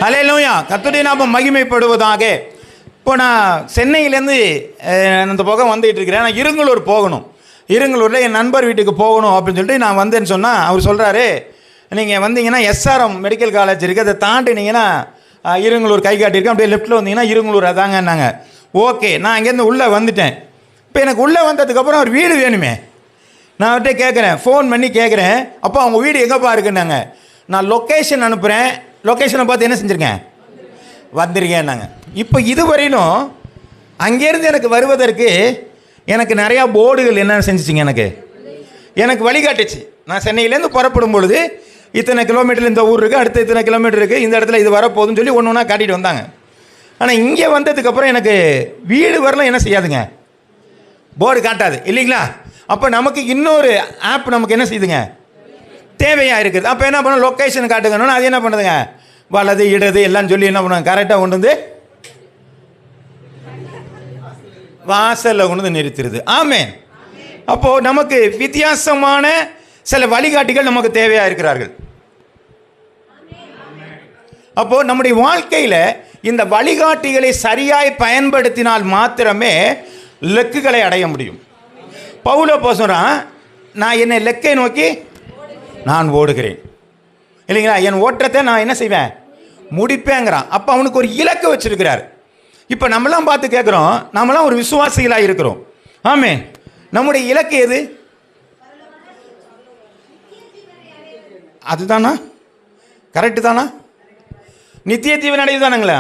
ஹல்லேலூயா. கர்த்தருடைய நாமம் மகிமைப்படுவதாக. இப்போ நான் சென்னையிலேருந்து அந்த பக்கம் வந்துகிட்டு இருக்கிறேன். நான் இருங்கலூர் போகணும். இருங்கலூரில் என் நண்பர் வீட்டுக்கு போகணும் அப்படின்னு சொல்லிட்டு நான் வந்தேன்னு சொன்னால் அவர் சொல்கிறாரு, நீங்கள் வந்தீங்கன்னா எஸ்ஆர்எம் மெடிக்கல் காலேஜ் இருக்குது, அதை தாண்டினீங்கன்னா இருங்கலூர் கை காட்டியிருக்கேன், அப்படியே லெஃப்ட்டில் வந்தீங்கன்னா இருங்கலூர் அதாங்கன்னாங்க. ஓகே, நான் அங்கேருந்து உள்ளே வந்துட்டேன். இப்போ எனக்கு உள்ளே வந்ததுக்கப்புறம் ஒரு வீடு வேணுமே. நான் அவர்கிட்ட கேட்குறேன், ஃபோன் பண்ணி கேட்குறேன், அப்போ அவங்க வீடு எங்கேப்பா இருக்குன்னாங்க. நான் லொக்கேஷன் அனுப்புகிறேன், லொக்கேஷனை பார்த்து என்ன செஞ்சுருக்கேன், வந்திருக்கேன்னாங்க. இப்போ இதுவரையிலும் அங்கேருந்து எனக்கு வருவதற்கு எனக்கு நிறையா போர்டுகள் என்ன செஞ்சிச்சிங்க, எனக்கு வழிகாட்டுச்சு. நான் சென்னையிலேருந்து புறப்படும் பொழுது இத்தனை கிலோமீட்டர் இந்த ஊர் இருக்குது, அடுத்த இத்தனை கிலோமீட்டர் இருக்குது, இந்த இடத்துல இது வரப்போகுதுன்னு சொல்லி ஒன்று ஒன்றா காட்டிகிட்டு வந்தாங்க. ஆனால் இங்கே வந்ததுக்கப்புறம் எனக்கு வீடு வரலாம் என்ன செய்யாதுங்க, போர்டு காட்டாது இல்லைங்களா. அப்போ நமக்கு இன்னொரு ஆப் நமக்கு என்ன செய்யுதுங்க, தேவையாக இருக்குது. அப்போ என்ன பண்ணணும், லொக்கேஷன் காட்டுங்கன்னு அது என்ன பண்ணுதுங்க, வலது இடது எல்லாம் சொல்லி என்ன பண்ணுவாங்க, கரெக்டாக கொண்டு வந்து வாசலில் கொண்டு வந்து நிறுத்திடுது. ஆமென். அப்போது நமக்கு வித்தியாசமான சில வழிகாட்டிகள் நமக்கு தேவையாக இருக்கிறார்கள். அப்போது நம்முடைய வாழ்க்கையில் இந்த வழிகாட்டிகளை சரியாய் பயன்படுத்தினால் மாத்திரமே லெக்குகளை அடைய முடியும். பவுல் அப்போஸ்தலன் நான் என்னை லெக்கை நோக்கி நான் ஓடுகிறேன் இல்லைங்களா, என் ஓட்டத்தை நான் என்ன செய்வேன், முடிப்பேங்கிறான். அப்போ அவனுக்கு ஒரு இலக்கு வச்சிருக்கிறார். இப்போ நம்மளாம் பார்த்து கேட்குறோம், நம்மளாம் ஒரு விசுவாசிகளாக இருக்கிறோம். ஆமென். நம்முடைய இலக்கு எது, அதுதானா, கரெக்டு தானா, நித்திய ஜீவன் அடைவு தானுங்களா.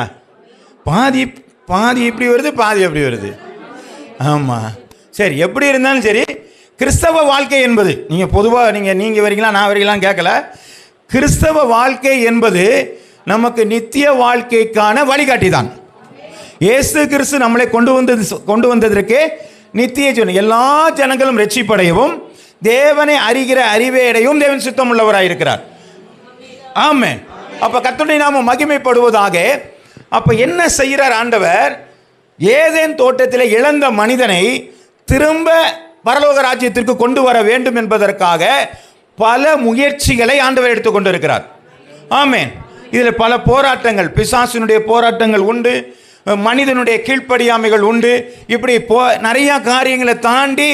பாதி பாதி இப்படி வருது, பாதி அப்படி வருது. ஆமாம், சரி, எப்படி இருந்தாலும் சரி, கிறிஸ்தவ வாழ்க்கை என்பது நீங்கள் பொதுவாக நீங்கள் வரீங்களா நான் வரீங்களான்னு கேட்கல. கிறிஸ்தவ வாழ்க்கை என்பது நமக்கு நித்திய வாழ்க்கைக்கான வழிகாட்டி தான். இயேசு கிறிஸ்து நம்மளை கொண்டு வந்ததற்கு நித்திய ஜீவன், எல்லா ஜனங்களும் ரட்சிப்படையவும் தேவனை அறிகிற அறிவையடையும் தேவன் சுத்தம் உள்ளவராக இருக்கிறார். ஆமென். அப்போ கர்த்தருடைய நாமம் மகிமைப்படுவதாக. அப்போ என்ன செய்கிறார் ஆண்டவர், ஏதேன் தோட்டத்தில் இழந்த மனிதனை திரும்ப பரலோக ராஜ்யத்திற்கு கொண்டு வர வேண்டும் என்பதற்காக பல முயற்சிகளை ஆண்டவர் எடுத்துக்கொண்டு இருக்கிறார். ஆமென். இதில் பல போராட்டங்கள், பிசாசினுடைய போராட்டங்கள் உண்டு, மனிதனுடைய கீழ்ப்படியாமைகள் உண்டு, இப்படி நிறையா காரியங்களை தாண்டி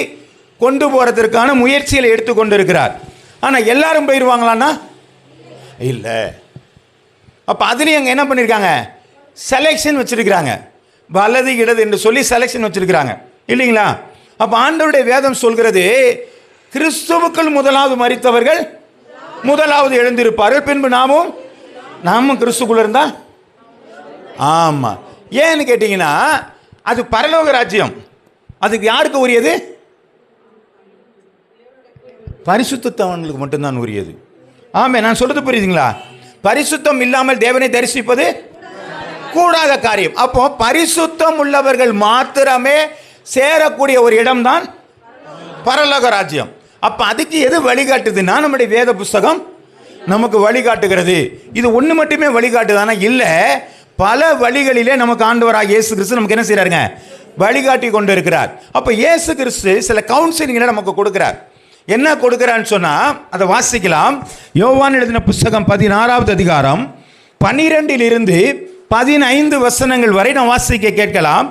கொண்டு போகிறதுக்கான முயற்சிகளை எடுத்துக்கொண்டு இருக்கிறார். ஆனால் எல்லாரும் போயிடுவாங்களான்னா இல்லை. அப்போ அதுலேயும் அங்கே என்ன பண்ணியிருக்காங்க, செலெக்ஷன் வச்சுருக்கிறாங்க, வலது இடது என்று சொல்லி செலெக்ஷன் வச்சுருக்கிறாங்க இல்லைங்களா. அப்போ ஆண்டவருடைய வேதம் சொல்கிறது, கிறிஸ்துவுக்குள் முதலாவது மரித்தவர்கள் முதலாவது எழுந்திருப்பார்கள், பின்பு நாமும் கிறிஸ்துக்குள்ள இருந்தா. ஆமாம். ஏன்னு கேட்டிங்கன்னா அது பரலோக ராஜ்யம், அதுக்கு யாருக்கு உரியது, பரிசுத்தவனுக்கு மட்டும்தான் உரியது. ஆமாம், நான் சொல்றது புரியுதுங்களா. பரிசுத்தம் இல்லாமல் தேவனை தரிசிப்பது கூடாத காரியம். அப்போ பரிசுத்தம் உள்ளவர்கள் மாத்திரமே சேரக்கூடிய ஒரு இடம்தான் பரலோக ராஜ்யம். அப்போ அதுக்கு எது வழிகாட்டுதுன்னா நம்முடைய வேத புஸ்தகம் நமக்கு வழிகாட்டுகிறது. இது ஒன்று மட்டுமே வழிகாட்டுதானா, இல்லை, பல வழிகளிலே நமக்கு ஆண்டவராக இயேசு கிறிஸ்து நமக்கு என்ன செய்கிறாருங்க, வழிகாட்டி கொண்டு இருக்கிறார். அப்போ இயேசு கிறிஸ்து சில கவுன்சிலிங்களை நமக்கு கொடுக்கிறார். என்ன கொடுக்கிறான்னு சொன்னால் அதை வாசிக்கலாம். யோவான் எழுதின புஸ்தகம் 16வது அதிகாரம் 12 to 15 வசனங்கள் வரை நான் வாசிக்க கேட்கலாம்.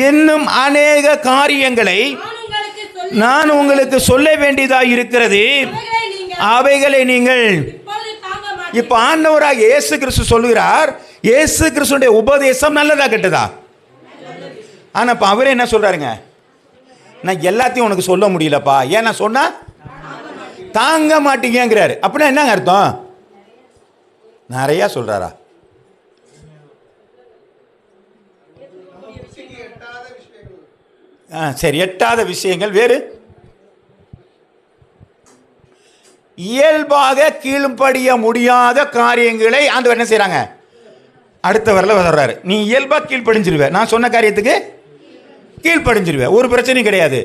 இன்னும் அநேக காரியங்களை நான் உங்களுக்கு சொல்ல வேண்டியதாக இருக்கிறது, அவைகளை நீங்கள். இப்போ ஆண்டவராக இயேசு கிறிஸ்து சொல்லுகிறார், இயேசு கிறிஸ்துடைய உபதேசம் நல்லதா கெட்டதா. ஆனால் இப்போ அவரே என்ன சொல்றாருங்க, நான் எல்லாத்தையும் உனக்கு சொல்ல முடியலப்பா, ஏன்னா சொன்னா தாங்க மாட்டீங்கிறாரு. அப்படின்னா என்னங்க அர்த்தம், நிறையா சொல்றாரா. சரி, எட்டாத விஷயங்கள் வேறு. இயல்பாக கீழ்ப்படிய முடியாத காரியங்களை ஆண்டவர் என்ன செய்யறாங்க, அடுத்த வரல வர்றாரு. நீ இயல்பா கீழ்ப்படிஞ்சிருவ, நான் சொன்ன காரியத்துக்கு கீழ்ப்படிஞ்சிருவ, ஒரு பிரச்சனையும் கிடையாது.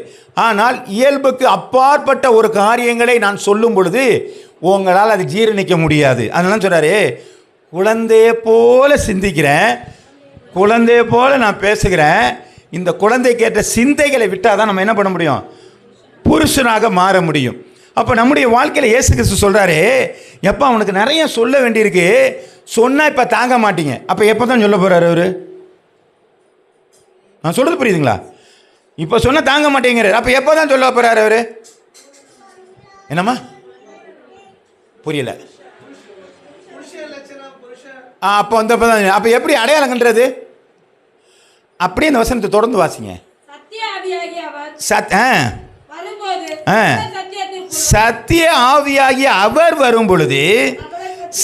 ஆனால் இயல்புக்கு அப்பாற்பட்ட ஒரு காரியங்களை நான் சொல்லும் பொழுது உங்களால் அது ஜீரணிக்க முடியாது. அதனால சொல்றாரு, குழந்தைய போல சிந்திக்கிறேன், குழந்தைய போல நான் பேசுகிறேன். இந்த குழந்தை கேட்ட சிந்தைகளை விட்டால் தான் நம்ம என்ன பண்ண முடியும், புருஷனாக மாற முடியும். அப்போ நம்முடைய வாழ்க்கையில் இயேசு கிறிஸ்து சொல்கிறாரு, எப்போ அவனுக்கு நிறைய சொல்ல வேண்டியிருக்கு, சொன்னால் இப்போ தாங்க மாட்டீங்க. அப்போ எப்போ தான் சொல்ல போகிறாரு அவர்? நான் சொல்கிறது புரியுதுங்களா? இப்போ சொன்னால் தாங்க மாட்டேங்கிறார். அப்போ எப்போ தான் சொல்ல போகிறாரு அவர்? என்னம்மா புரியல? அப்போ வந்தப்போ தான். அப்போ எப்படி அடையாளம் கண்டுறது? அப்படியே இந்த வசனத்தை தொடர்ந்து வாசிங்க. சத்திய ஆவியாகிய அவர் வரும் பொழுது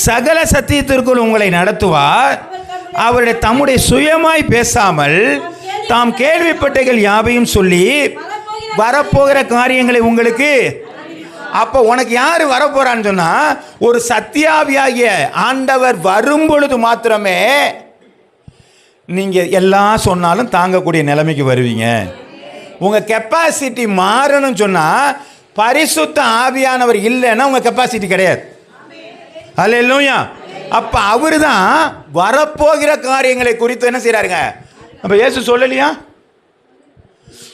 சகல சத்தியத்திற்குள் உங்களை நடத்துவார். அவருடைய தம்முடைய சுயமாய் பேசாமல் தாம் கேள்விப்பட்டகள் யாவையும் சொல்லி வரப்போகிற காரியங்களை உங்களுக்கு. அப்போ உனக்கு யார் வரப்போறான்னு சொன்னா, ஒரு சத்தியாவியாகிய ஆண்டவர் வரும் பொழுது மாத்திரமே நீங்க எல்லாம் சொன்னாலும் தாங்கக்கூடிய நிலைமைக்கு வருவீங்க. உங்க கெப்பாசிட்டி மாறணும்னு சொன்னா, பரிசுத்த ஆவியானவர் இல்லைன்னா உங்க கெப்பாசிட்டி கிடையாது. அல்லேலூயா. அப்ப அவரு தான் வரப்போகிற காரியங்களை குறித்து என்ன செய்யறாருங்க? அப்ப இயேசு சொல்லலையா?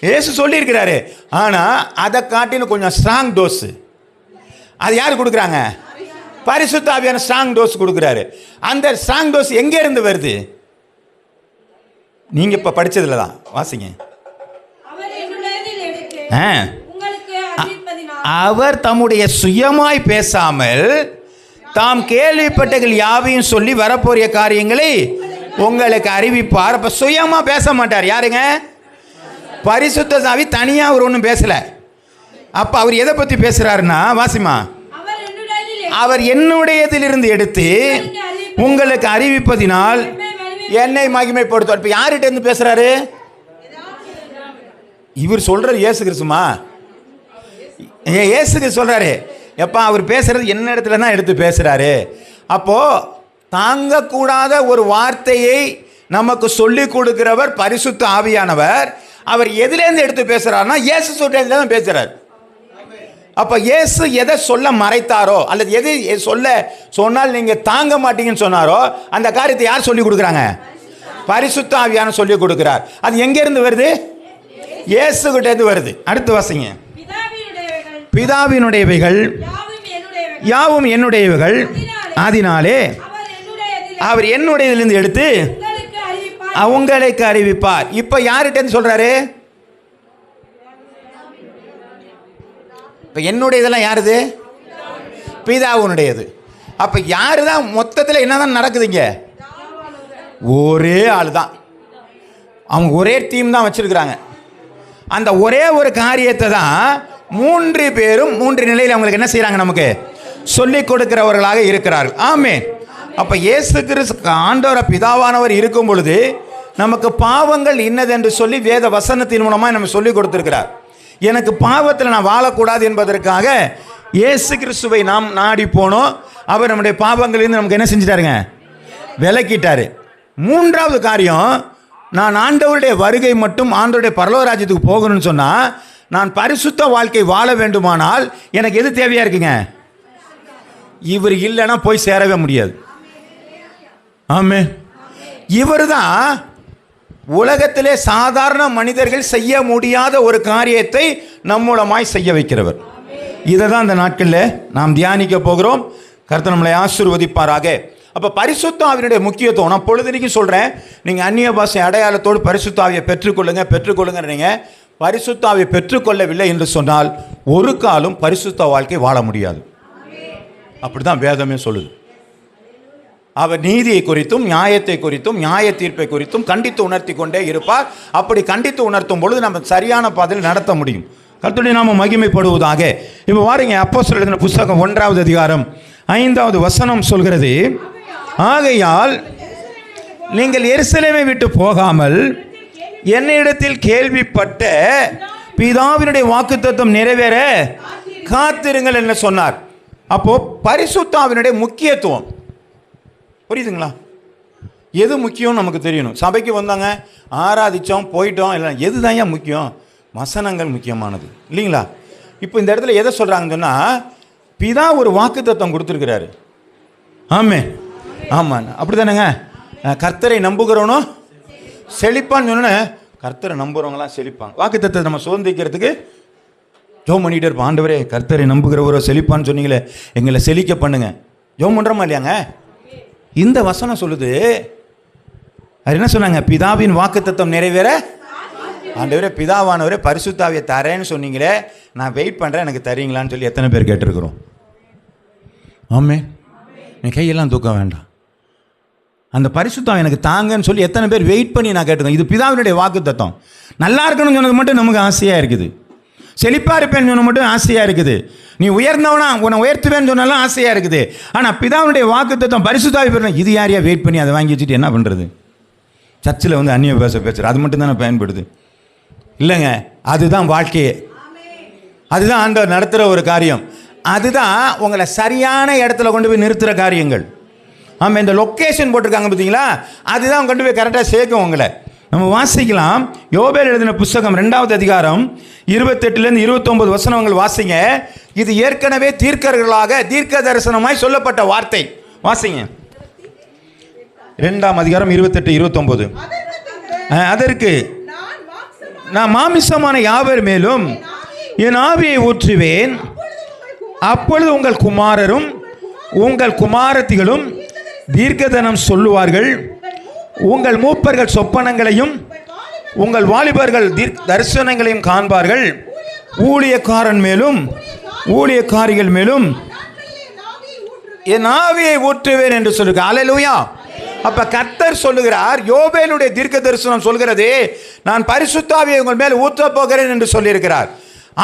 இயேசு சொல்லியிருக்கிறாரு. ஆனா அதை காட்டிலும் கொஞ்சம் ஸ்ட்ராங் டோஸ். அது யாரு கொடுக்குறாங்க? பரிசுத்த ஆவியான ஸ்ட்ராங் டோஸ் கொடுக்குறாரு. அந்த ஸ்ட்ராங் டோஸ் எங்க இருந்து வருது? நீங்க இப்ப படிச்சதுல தான் வாசிங்க. அவர் தம்முடைய சுயமாய் பேசாமல் தாம் கேள்விப்பட்டகள் யாவையும் சொல்லி வரப்போறிய காரியங்களை உங்களுக்கு அறிவிப்பார். அப்ப சுயமா பேச மாட்டார். யாருங்க? பரிசுத்த ஆவி தனியா அவர் ஒன்றும் பேசல. அப்ப அவர் எதை பத்தி பேசுறாருன்னா, வாசிமா, அவர் என்னுடையதிலிருந்து எடுத்து உங்களுக்கு அறிவிப்பதினால் என்னை மகிமைப்படுத்துவார். இப்ப யார்கிட்ட இருந்து பேசுறாரு? இவர் சொல்றாரு இயேசு கிறிஸ்துமா. இயேசு கிறிஸ்து சொல்றாரு, எப்பா அவர் பேசுறது என்ன இடத்துல தான் எடுத்து பேசுறாரு. அப்போ தாங்கக்கூடாத ஒரு வார்த்தையை நமக்கு சொல்லி கொடுக்கிறவர் பரிசுத்த ஆவியானவர். அவர் எதுலேருந்து எடுத்து பேசுறாருன்னா, இயேசு சொல்றதுல தான் பேசுறாரு. அப்ப இயேசு எதை சொல்ல மறைத்தாரோ, அல்லது எது சொல்ல சொன்னால் நீங்க தாங்க மாட்டீங்கன்னு சொன்னாரோ, அந்த காரியத்தை யார் சொல்லி கொடுக்குறாங்க? பரிசுத்த ஆவியான சொல்லி கொடுக்கிறார். அது எங்க இருந்து வருது? இயேசு கிட்ட இருந்து வருது. அடுத்து வாசிங்க. பிதாவினுடையவைகள் யாவும் என்னுடையவைகள், அதனாலே அவர் என்னுடையதிலிருந்து எடுத்து அவங்களுக்கு அறிவிப்பார். இப்ப யார்கிட்ட சொல்றாரு? இப்ப என்னுடையதெல்லாம் யாருது? பிதாவுனுடையது. அப்ப யாரு தான் மொத்தத்தில் என்னதான் நடக்குதுங்க? ஒரே ஆள் தான். அவங்க ஒரே டீம் தான் வச்சிருக்கிறாங்க. அந்த ஒரே ஒரு காரியத்தை தான் 3 பேரும் 3 நிலையில் அவங்களுக்கு என்ன செய்யறாங்க? நமக்கு சொல்லிக் கொடுக்கிறவர்களாக இருக்கிறார்கள். ஆமென். அப்ப இயேசு கிறிஸ்து ஆண்டவர் பிதாவானவர் இருக்கும் பொழுது நமக்கு பாவங்கள் இன்னதென்று சொல்லி வேத வசனத்தின் மூலமாக நம்ம சொல்லி கொடுத்திருக்கிறார். எனக்கு பாவத்தில் நான் வாழக்கூடாது என்பதற்காக இயேசு கிறிஸ்துவை நாம் நாடி போனோம். அவர் நம்முடைய பாவங்களிலிருந்து நமக்கு என்ன செஞ்சிட்டாருங்க? விலக்கிட்டாரு. 3வது காரியம், நான் ஆண்டவருடைய வருகை மட்டும் ஆண்டவருடைய பரலோக ராஜ்யத்துக்கு போகணும்னு சொன்னா, நான் பரிசுத்த வாழ்க்கை வாழ வேண்டுமானால் எனக்கு எது தேவையா இருக்குங்க? இவர் இல்லைன்னா போய் சேரவே முடியாது. ஆமே. இவர் தான் உலகத்திலே சாதாரண மனிதர்கள் செய்ய முடியாத ஒரு காரியத்தை நம்மூலமாய் செய்ய வைக்கிறவர். இதை தான் இந்த நாட்களில் நாம் தியானிக்க போகிறோம். கர்த்தர் நம்மளை ஆசீர்வதிப்பாராக. அப்போ பரிசுத்த ஆவியினுடைய முக்கியத்துவம் நான் பொழுதுனைக்கும் சொல்கிறேன். நீங்கள் அந்நிய பாஷை அடையாளத்தோடு பரிசுத்த ஆவியை பெற்றுக்கொள்ளுங்க. பரிசுத்த ஆவியை பெற்றுக்கொள்ளவில்லை என்று சொன்னால் ஒரு காலம் பரிசுத்த வாழ்க்கை வாழ முடியாது. அப்படி தான் வேதமே சொல்லுது. அவர் நீதியை குறித்தும் நியாயத்தை குறித்தும் நியாய தீர்ப்பை குறித்தும் கண்டித்து உணர்த்தி கொண்டே இருப்பார். அப்படி கண்டித்து உணர்த்தும் பொழுது நம்ம சரியான பாதையில் நடத்த முடியும். கர்த்தருடைய நாமம் மகிமைப்படுவதாக. இப்போ வாருங்க, அப்போஸ்தலர் எழுதின புத்தகம் 1வது அதிகாரம் 5வது வசனம் சொல்கிறது, ஆகையால் நீங்கள் எருசலேமை விட்டு போகாமல் என்னிடத்தில் கேள்விப்பட்ட பிதாவினுடைய வாக்குத்தத்தம் நிறைவேற காத்திருங்கள் என்று சொன்னார். அப்போ பரிசுத்தாவினுடைய முக்கியத்துவம் புரியுதுங்களா? எது முக்கியம் நமக்கு தெரியணும். சபைக்கு வந்தாங்க, ஆராதிச்சோம், போயிட்டோம், இல்லை எது தான் ஏன் முக்கியம்? வசனங்கள் முக்கியமானது இல்லைங்களா? இப்போ இந்த இடத்துல எதை சொல்கிறாங்கன்னு சொன்னால், பிதா ஒரு வாக்குத்தத்தம் கொடுத்துருக்கிறாரு. ஆமே, ஆமாம், அப்படி தானேங்க. கர்த்தரை நம்புகிறவனும் செழிப்பான்னு சொன்னோன்னே, கர்த்தரை நம்புகிறவங்களாம் செழிப்பாங்க. வாக்குத்தத்தத்தை நம்ம சுதந்திரிக்கிறதுக்கு ஜெபம் பண்ணிகிட்டே இருப்போம். ஆண்டவரே கர்த்தரை நம்புகிறவரோ செழிப்பான்னு சொன்னீங்களே, எங்களை செழிக்க பண்ணுங்க. ஜெபம் பண்ணுறோமா இல்லையாங்க? இந்த வசனம் சொல்லுது, அது என்ன சொன்னாங்க? பிதாவின் வாக்குத்தத்தம் நிறைவேற. ஆண்டவரே பிதாவானவரே பரிசுத்தாவியை தரேன்னு சொன்னீங்களே, நான் வெயிட் பண்ணுறேன், எனக்கு தரீங்களான்னு சொல்லி எத்தனை பேர் கேட்டிருக்கிறோம்? ஆமே. நீ கையெல்லாம் தூக்க வேண்டாம். அந்த பரிசுத்தம் எனக்கு தாங்கன்னு சொல்லி எத்தனை பேர் வெயிட் பண்ணி நான் கேட்டுக்கேன். இது பிதாவினுடைய வாக்குத்தத்தம். நல்லா இருக்கணும்னு சொன்னது மட்டும் நமக்கு ஆசையாக இருக்குது. செழிப்பாக இருப்பேன்னு சொன்ன மட்டும் ஆசையாக இருக்குது. நீ உயர்ந்தவனா உன்னை உயர்த்துவேன்னு சொன்னாலும் ஆசையாக இருக்குது. ஆனால் பிதாவினுடைய வாக்குத்தத்தம் பரிசுத்தாவி பெறணும். இது யாரையா வெயிட் பண்ணி அதை வாங்கி வச்சுட்டு என்ன பண்ணுறது? சர்ச்சில் வந்து அந்நிய பேசுகிறது அது மட்டும் தானே பயன்படுது இல்லைங்க. அதுதான் வாழ்க்கையே. அதுதான் ஆண்டவர் நடத்துகிற ஒரு காரியம். அதுதான் உங்களை சரியான இடத்துல கொண்டு போய் நிறுத்துகிற காரியங்கள். ஆமாம், இந்த லொக்கேஷன் போட்டிருக்காங்க பார்த்தீங்களா, அதுதான் கொண்டு போய் கரெக்டாக சேர்க்கும் உங்களை. நம்ம வாசிக்கலாம். யோபேல் எழுதின புஸ்தகம் 2வது அதிகாரம் 28 29 வசனங்கள் வாசிங்க. இது ஏற்கனவே தீர்க்க தரிசனமாய் சொல்லப்பட்ட வார்த்தை. வாசிங்க. 2ஆம் அதிகாரம் 28 29. அதற்கு நான் மாமிசமான யாவர் மேலும் என் ஆவியை ஊற்றுவேன், அப்பொழுது உங்கள் குமாரரும் உங்கள் குமாரத்திகளும் தீர்க்கதரிசனம் சொல்லுவார்கள், உங்கள் மூப்பர்கள் சொப்பனங்களையும் உங்கள் வாலிபர்கள் தரிசனங்களையும் காண்பார்கள், ஊழியக்காரன் மேலும் ஊழியக்காரிகள் மேலும் என் ஆவியை ஊற்றுவேன் என்று சொல்லுங்க. அல்லேலூயா. அப்ப கர்த்தர் சொல்லுகிறார், யோபேலுடைய தீர்க்க தரிசனம் சொல்கிறது, நான் பரிசுத்த ஆவியை உங்கள் மேல் ஊற்ற போகிறேன் என்று சொல்லியிருக்கிறார்.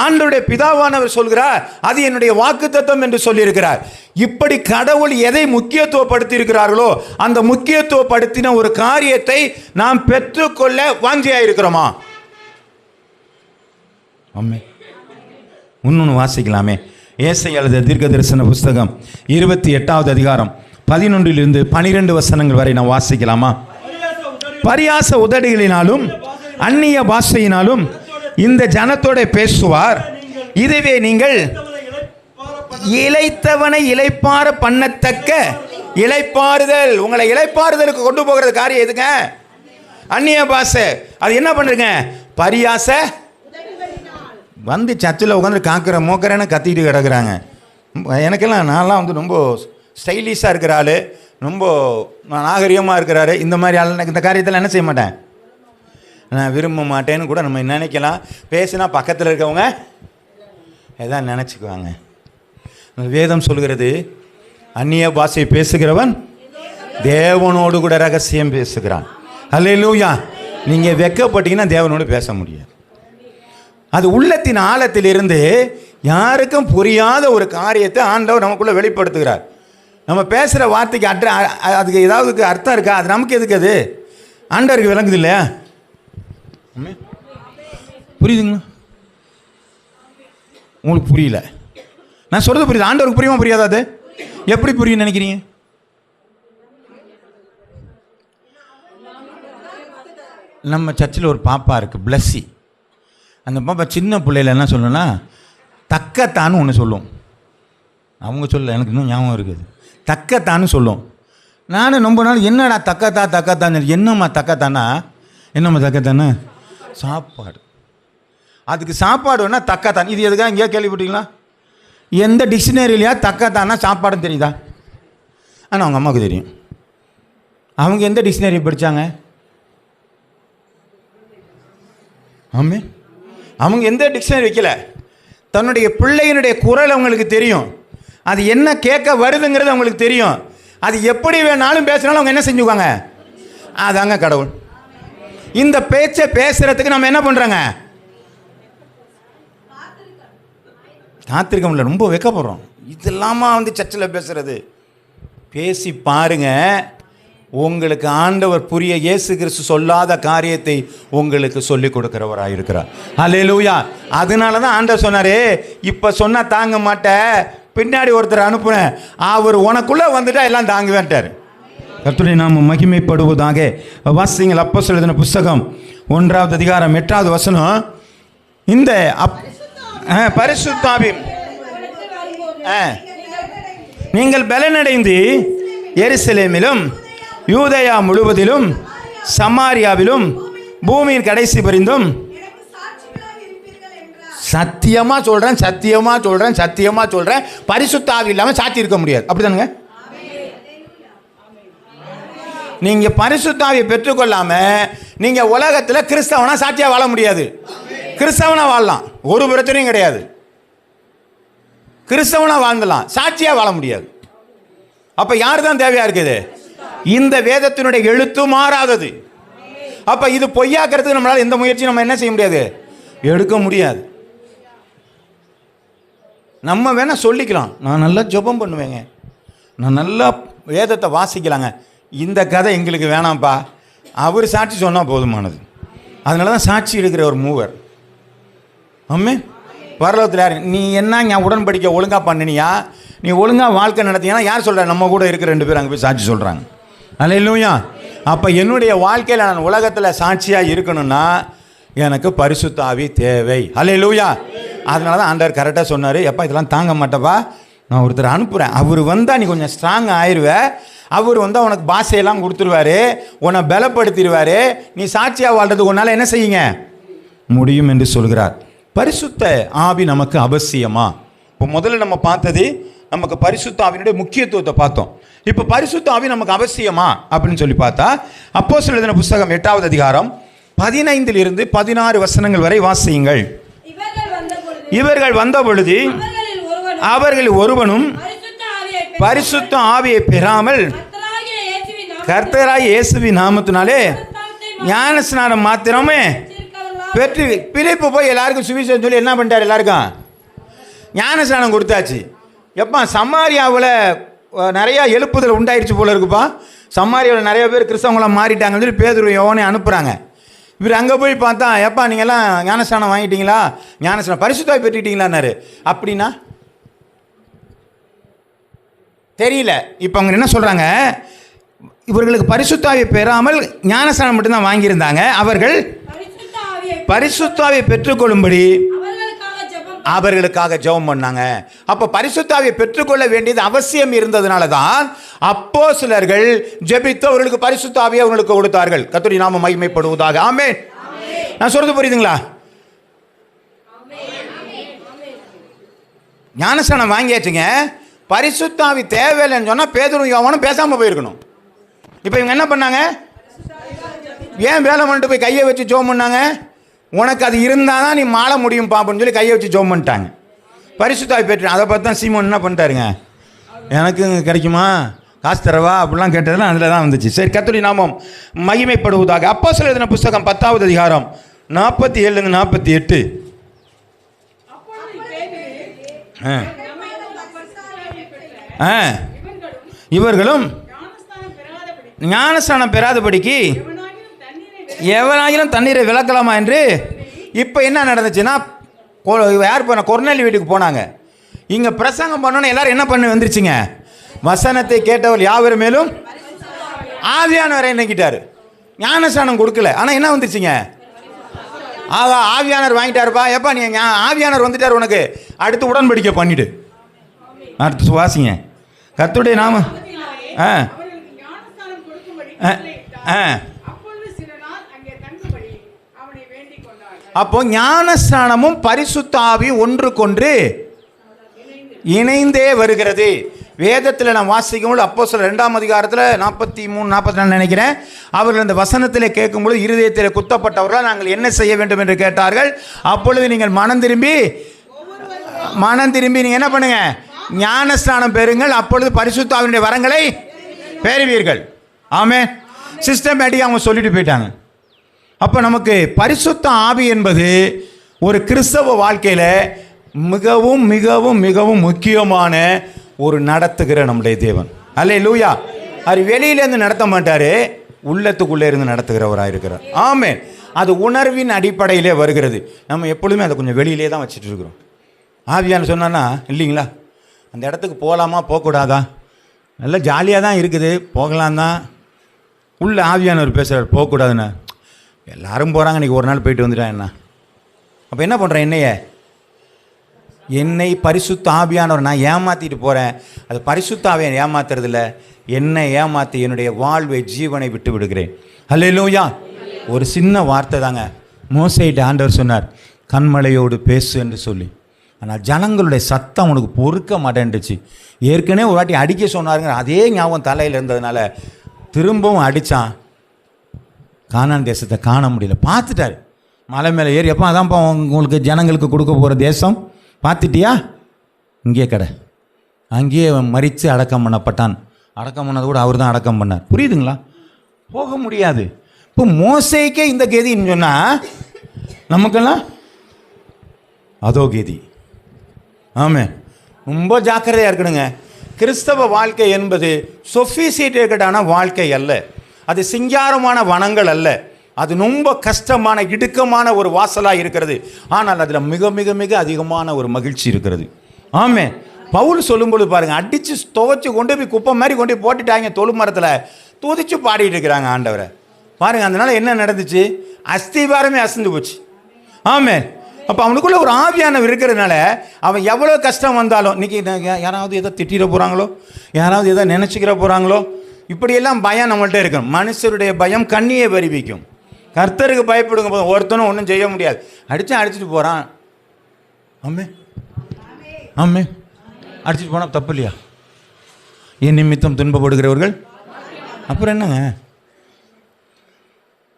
ஆண்டவருடைய பிதாவானவர் சொல்கிறார், அது என்னுடைய வாக்குத்தத்தம் என்று சொல்லியிருக்கிறார். இப்படி கடவுள் எதை முக்கியத்துவப்படுத்தி இருக்கிறார்களோ அந்த முக்கியத்துவப்படுத்தின ஒரு காரியத்தை நாம் பெற்றுக்கொள்ள வாஞ்சியாயிருக்கிறோமா? இன்னொன்று வாசிக்கலாமே. ஏசாயா எழுதிய தீர்க்க தரிசன புஸ்தகம் 28வது அதிகாரம் 11 12 வசனங்கள் வரை நான் வாசிக்கலாமா? பரியாச உதடுகளினாலும் அந்நிய பாஷையினாலும் இந்த ஜனத்தோட பேசுவார், இதுவே நீங்கள் இளைத்தவனை இளைப்பாற பண்ணத்தக்க இளைப்பாறுதல். உங்களை இளைப்பாறுதலுக்கு கொண்டு போகிறது காரியம் எதுங்க? அந்நிய பாஷை. அது என்ன பண்ணுறீங்க? பரியாச வந்து சர்ச்சில் உட்காந்து காக்கிற மோக்கிறேன்னு கத்திக்கிட்டு கிடக்குறாங்க. எனக்கெல்லாம் நான்லாம் வந்து ரொம்ப ஸ்டைலிஷாக இருக்கிற ஆள், ரொம்ப நாகரிகமாக இருக்கிறாரு. இந்த மாதிரி ஆள் இந்த காரியத்தில் என்ன செய்ய மாட்டேன், நான் விரும்ப மாட்டேன்னு கூட நம்ம நினைக்கலாம். பேசினா பக்கத்தில் இருக்கவங்க எதாவது நினச்சிக்குவாங்க. வேதம் சொல்கிறது, அந்நிய பாஷை பேசுகிறவன் தேவனோடு கூட ரகசியம் பேசுகிறான். அல்லேலூயா. நீங்கள் வெக்கப்பட்டீங்கன்னா தேவனோடு பேச முடியாது. அது உள்ளத்தின் ஆழத்திலிருந்து யாருக்கும் புரியாத ஒரு காரியத்தை ஆண்டவர் நமக்குள்ளே வெளிப்படுத்துகிறார். நம்ம பேசுகிற வார்த்தைக்கு அதுக்கு ஏதாவது அர்த்தம் இருக்கா? அது நமக்கு எதுக்கு? அது ஆண்டவருக்கு விளங்குது இல்லையா? புரியுதுங்களா? உங்களுக்கு புரியல நான் சொல்கிறது? புரியுது? ஆண்டவருக்கு புரியுமா புரியாதா? அது எப்படி புரியும் நினைக்கிறீங்க? நம்ம சர்ச்சில் ஒரு பாப்பா இருக்குது, பிளஸ்ஸி. அந்த பாப்பா சின்ன பிள்ளையில என்ன சொல்லணும்னா தக்கத்தான்னு ஒன்று சொல்லும். அவங்க சொல்ல எனக்கு இன்னும் ஞாபகம் இருக்குது. தக்கத்தான்னு சொல்லும். நானும் ரொம்ப நாள் என்னடா தக்கத்தான் என்னம்மா தக்கத்தானா? என்னம்மா தக்கத்தானே? சாப்பாடு. அதுக்கு சாப்பாடு வேணா தக்கத்தான். இது எதுக்காக இங்கே கேள்விப்பட்டீங்களா? எந்த டிக்ஷனரிலையா தக்கத்தானா சாப்பாடுன்னு தெரியுதா? ஆனால் அவங்க அம்மாவுக்கு தெரியும். அவங்க எந்த டிக்ஷனரி படித்தாங்க? ஆமே. அவங்க எந்த டிக்ஷனரி வைக்கல. தன்னுடைய பிள்ளையினுடைய குரல் அவங்களுக்கு தெரியும். அது என்ன கேட்க வருதுங்கிறது அவங்களுக்கு தெரியும். அது எப்படி வேணாலும் பேசினாலும் அவங்க என்ன செஞ்சுக்குவாங்க? அதாங்க கடவுள். இந்த பேச்சை பேசுறதுக்கு நம்ம என்ன பண்ணுறோங்க? காத்திருக்க முடியல, ரொம்ப வெக்கப்படுறோம். இதெல்லாமா வந்து சர்ச்சில் பேசுறது? பேசி பாருங்க, உங்களுக்கு ஆண்டவர் புரிய இயேசு கிறிஸ்து சொல்லாத காரியத்தை உங்களுக்கு சொல்லிக் கொடுக்கிறவராக இருக்கிறார். அல்லேலூயா. அதனால தான் ஆண்டவர் சொன்னாரே, இப்போ சொன்னால் தாங்க மாட்டேன், பின்னாடி ஒருத்தர் அனுப்புனேன், அவர் உனக்குள்ளே வந்துட்டா எல்லாம் தாங்குவேன்ட்டார். கர்த்தருடைய நாமம் மகிமைப்படுவதாக. வாசிங்கள். அப்போஸ்தலர் எழுதின புஸ்தகம் 1வது அதிகாரம் 8வது வசனம். இந்த பரிசுத்த ஆவி நீங்கள் பலனடைந்து எருசலேமிலும் யூதேயா முழுவதிலும் சமாரியாவிலும் பூமியின் கடைசி பரிந்தும் சத்தியமாக சொல்கிறேன், பரிசுத்த ஆவி இல்லாமல் சாட்சி இருக்க முடியாது. அப்படிதானுங்க? நீங்கள் பரிசுத்த ஆவியை பெற்றுக்கொள்ளாமல் நீங்கள் உலகத்தில் கிறிஸ்தவனா சாட்சியாக வாழ முடியாது. கிறிஸ்தவனா வாழலாம், ஒரு பிரச்சனையும் கிடையாது. கிறிஸ்தவனா வாழ்ந்தலாம், சாட்சியாக வாழ முடியாது. அப்போ யார் தான் தேவையா இருக்குது? இந்த வேதத்தினுடைய எழுத்து மாறாதது. அப்போ இது பொய்யாக்கிறதுக்கு நம்மளால் எந்த முயற்சியும் நம்ம என்ன செய்ய முடியாது, எடுக்க முடியாது. நம்ம வேணால் சொல்லிக்கலாம், நான் நல்லா ஜெபம் பண்ணுவேங்க, நான் நல்லா வேதத்தை வாசிக்கலாங்க, இந்த கதை எங்களுக்கு வேணாம்ப்பா, அவர் சாட்சி சொன்னால் போதுமானது. அதனால தான் சாட்சி எடுக்கிற ஒரு மூவர். ஆமே. பரலோகத்தில் யார்? நீ என்ன உடன்படிக்கை ஒழுங்காக பண்ணினியா, நீ ஒழுங்காக வாழ்க்கை நடத்தினா யார் சொல்கிற? நம்ம கூட இருக்கிற 2 பேர் அங்கே போய் சாட்சி சொல்கிறாங்க. அல்லேலூயா. அப்போ என்னுடைய வாழ்க்கையில் நான் உலகத்தில் சாட்சியாக இருக்கணும்னா எனக்கு பரிசுத்த ஆவி தேவை. அல்லேலூயா. அதனால தான் ஆண்டவர் கரெக்டாக சொன்னார், எப்பா இதெல்லாம் தாங்க மாட்டேப்பா, நான் ஒருத்தர் அனுப்புகிறேன், அவர் வந்தால் நீ கொஞ்சம் ஸ்ட்ராங் ஆயிடுவேன், அவர் வந்து உனக்கு பாஷையெல்லாம் கொடுத்துருவாரு, உன்னை பலப்படுத்திடுவார், நீ சாட்சியாக வாழ்றதுக்கு உன்னால் என்ன செய்யுங்க முடியும் என்று சொல்கிறார். பரிசுத்த ஆவி நமக்கு அவசியமா? இப்போ முதல்ல நம்ம பார்த்தது நமக்கு பரிசுத்த ஆவியினுடைய முக்கியத்துவத்தை பார்த்தோம். இப்போ பரிசுத்த ஆவி நமக்கு அவசியமா அப்படின்னு சொல்லி பார்த்தா, அப்போஸ்தலர் எழுதின புத்தகம் 8வது அதிகாரம் 15 to 16 வசனங்கள் வரை வாசியுங்கள். இவர்கள் வந்த பொழுது அவர்கள் ஒருவனும் பரிசுத்த ஆவியை பெறாமல் கர்த்தராகிய இயேசுவின் நாமத்தினாலே ஞானஸ்நானம் மாத்திரமே பெற்று, பிலிப்பு போய் எல்லாருக்கும் சுவிசேஷம் சொல்லி என்ன பண்ணிட்டார்? எல்லாருக்கும் ஞானஸ்நானம் கொடுத்தாச்சு. எப்பா சமாரியாவில் நிறையா எழுப்புதல் உண்டாயிருச்சு போல இருக்குப்பா, சமாரியாவில் நிறைய பேர் கிறிஸ்தவங்களாம் மாறிட்டாங்கன்னு சொல்லி பேதுரு யோவானை அனுப்புகிறாங்க. இவர் அங்கே போய் பார்த்தா, எப்பா நீங்கள்லாம் ஞானஸ்நானம் வாங்கிட்டீங்களா, ஞானஸ்நானம் பரிசுத்த ஆவி பெற்றுக்கிட்டீங்களான்னாரு. அப்படின்னா தெரியல. இப்போ அவங்க என்ன சொல்கிறாங்க, இவர்களுக்கு பரிசுத்த ஆவியை பெறாமல் ஞானஸ்நானம் மட்டும்தான் வாங்கியிருந்தாங்க, அவர்கள் பரிசுத்த ஆவியை பெற்றுக்கொள்ளும்படி அவர்களுக்காக ஜெபம் பண்ணாங்க. அப்போ பரிசுத்த ஆவியை பெற்றுக்கொள்ள வேண்டியது அவசியம் இருந்ததுனால தான் அப்போஸ்தலர்கள் ஜெபித்து அவர்களுக்கு பரிசுத்த ஆவியை அவர்களுக்கு கொடுத்தார்கள். கர்த்தருடைய நாமம் மகிமைப்படுவதாக. ஆமென். நான் சொல்றது புரியுதுங்களா? ஞானஸ்நானம் வாங்கியாச்சுங்க, பரிசுத்த ஆவி தேவையில்லைன்னு சொன்னால் பேதுரு யோவானும் பேசாமல் போயிருக்கணும். இப்போ இவங்க என்ன பண்ணாங்க? ஏன் வேலை பண்ணிட்டு போய் கையை வச்சு ஜெபம் பண்ணாங்க? உனக்கு அது இருந்தால் தான் நீ மாள முடியும் பாப்புன்னு சொல்லி கையை வச்சு ஜெபம் பண்ணிட்டாங்க. பரிசுத்த ஆவி பெற்று அதை பார்த்து தான் சீமோன் என்ன பண்ணிட்டாருங்க, எனக்கு கிடைக்குமா, காசு தரவா அப்படிலாம் கேட்டதெல்லாம் அதில் தான் வந்துச்சு. சரி, கர்த்தருடைய நாமம் மகிமைப்படுவதாக. அப்போஸ்தலர் எழுதின புத்தகம் 10வது அதிகாரம் 47 to 48. இவர்களும் ஞானஸ்நானம் பெறாதபடிக்கு எவனாயிலும் தண்ணீரை விளக்கலாமா என்று. இப்போ என்ன நடந்துச்சுன்னா, யார் போன கொர்நேலி வீட்டுக்கு போனாங்க. இங்கே பிரசங்கம் பண்ணோன்னு எல்லாரும் என்ன பண்ணி வந்துருச்சுங்க, வசனத்தை கேட்டவர் யாவர் மேலும் ஆவியானவரை நினைக்கிட்டாரு. ஞானஸ்நானம் கொடுக்கல, ஆனால் என்ன வந்துருச்சுங்க, ஆவியானவர் வாங்கிட்டாருப்பா. எப்பா நீ ஆவியானவர் வந்துட்டார், உனக்கு அடுத்து உடன்படிக்கை பண்ணிடு. அடுத்து வாசிங்க கர்த்தருடைய நாமம். அப்போ ஞானஸ்நானமும் பரிசுத்த ஆவியும் ஒன்றுக்கொன்று இணைந்தே வருகிறது. வேதத்தில் நான் வாசிக்கும்போது அப்போஸ்தலர் 2ம் அதிகாரத்தில் 43, 44 நினைக்கிறேன், அவர்கள் இந்த வசனத்தில் கேட்கும்பொழுது இருதயத்தில் குத்தப்பட்டவர்கள் நாங்கள் என்ன செய்ய வேண்டும் என்று கேட்டார்கள். அப்பொழுது நீங்கள் மனம் திரும்பி நீங்கள் என்ன பண்ணுங்க, ஞானஸ்நானம் பெறுங்கள், அப்பொழுது பரிசுத்த ஆவியினுடைய வரங்களை பெறுவீர்கள். ஆமென். சிஸ்டமேட்டிக்காக அவங்க சொல்லிட்டு போயிட்டாங்க. அப்போ நமக்கு பரிசுத்த ஆவி என்பது ஒரு கிறிஸ்தவ வாழ்க்கையில் மிகவும் மிகவும் மிகவும் முக்கியமான ஒரு நடத்துகிற நம்முடைய தேவன். அல்லேலூயா. அது வெளியிலேருந்து நடத்த மாட்டார், உள்ளத்துக்குள்ளே இருந்து நடத்துகிறவராக இருக்கிறார். ஆமென். அது உணர்வின் அடிப்படையிலே வருகிறது. நம்ம எப்பொழுதுமே அதை கொஞ்சம் வெளியிலே தான் வச்சுட்டு இருக்கிறோம். ஆவியான்னு சொன்னான்னா இல்லைங்களா, அந்த இடத்துக்கு போகலாமா போகக்கூடாதா, நல்லா ஜாலியாக தான் இருக்குது, போகலாம் தான். உள்ள ஆவியானவர் பேசுகிறார் போகக்கூடாதுண்ணா, எல்லாரும் போகிறாங்க, இன்றைக்கி ஒரு நாள் போயிட்டு வந்துட்டேன் என்ன. அப்போ என்ன பண்ணுறேன், என்னை பரிசுத்த ஆவியானவர் நான் ஏமாற்றிட்டு போகிறேன். அது பரிசுத்த ஆவியை ஏமாத்துறதில்ல, என்னை ஏமாற்றி என்னுடைய வாழ்வை ஜீவனை விட்டு விடுகிறேன். அல்லேலூயா. ஒரு சின்ன வார்த்தை தாங்க. மோசேயிட்ட ஆண்டவர் சொன்னார், கண்மலையோடு பேசு என்று சொல்லி. ஆனால் ஜனங்களுடைய சத்தம் அவனுக்கு பொறுக்க மாட்டேன்டுச்சு. ஏற்கனவே ஒரு வாட்டி அடிக்க சொன்னாருங்க, அதே ஞாபகம் தலையில் இருந்ததுனால திரும்பவும் அடித்தான். கானான் தேசத்தை காண முடியல. பார்த்துட்டார் மலை மேலே ஏறி. எப்போ அதான்ப்பா உங்களுக்கு ஜனங்களுக்கு கொடுக்க போகிற தேசம் பார்த்துட்டியா, இங்கே கடை. அங்கேயே மரித்து அடக்கம் பண்ணப்பட்டான். அடக்கம் பண்ணது கூட அவர் தான் அடக்கம் பண்ணார். புரியுதுங்களா? போக முடியாது. இப்போ மோசேக்கே இந்த கதின்னு சொன்னால் நமக்கெல்லாம் அதோ கதி. ஆமாம், ரொம்ப ஜாக்கிரதையாக இருக்கணுங்க. கிறிஸ்தவ வாழ்க்கை என்பது சொஃபிசிட்டேட்டடான வாழ்க்கை அல்ல. அது சிங்காரமான வனங்கள் அல்ல. அது ரொம்ப கஷ்டமான இடுக்கமான ஒரு வாசலாக இருக்கிறது. ஆனால் அதில் மிக மிக மிக அதிகமான ஒரு மகிழ்ச்சி இருக்கிறது. ஆமாம், பவுல் சொல்லும்போது பாருங்கள், அடித்து துவைச்சி கொண்டு போய் குப்பை மாதிரி கொண்டு போய் போட்டுட்டாங்க. தொழு மரத்தில் துதிச்சு பாடிட்டு இருக்கிறாங்க ஆண்டவரை. பாருங்கள், அதனால என்ன நடந்துச்சு? அஸ்திவாரமே அசந்து போச்சு. ஆமாம், அப்போ அவனுக்குள்ள ஒரு ஆவியானவர் இருக்கிறதுனால அவன் எவ்வளோ கஷ்டம் வந்தாலும், இன்றைக்கி யாராவது எதோ திட்டிட போகிறாங்களோ, யாராவது எதோ நினச்சிக்கிற போகிறாங்களோ, இப்படியெல்லாம் பயம் நம்மள்கிட்ட இருக்கணும். மனுஷருடைய பயம் கண்ணியை வருவிக்கும். கர்த்தருக்கு பயப்படுங்க போதும் ஒருத்தனும் ஒன்றும் செய்ய முடியாது. அடிச்சுட்டு போகிறான். ஆமே ஆமே, அடிச்சுட்டு போனால் தப்பு இல்லையா? என் நிமித்தம் துன்பப்படுகிறவர்கள் அப்புறம் என்னங்க?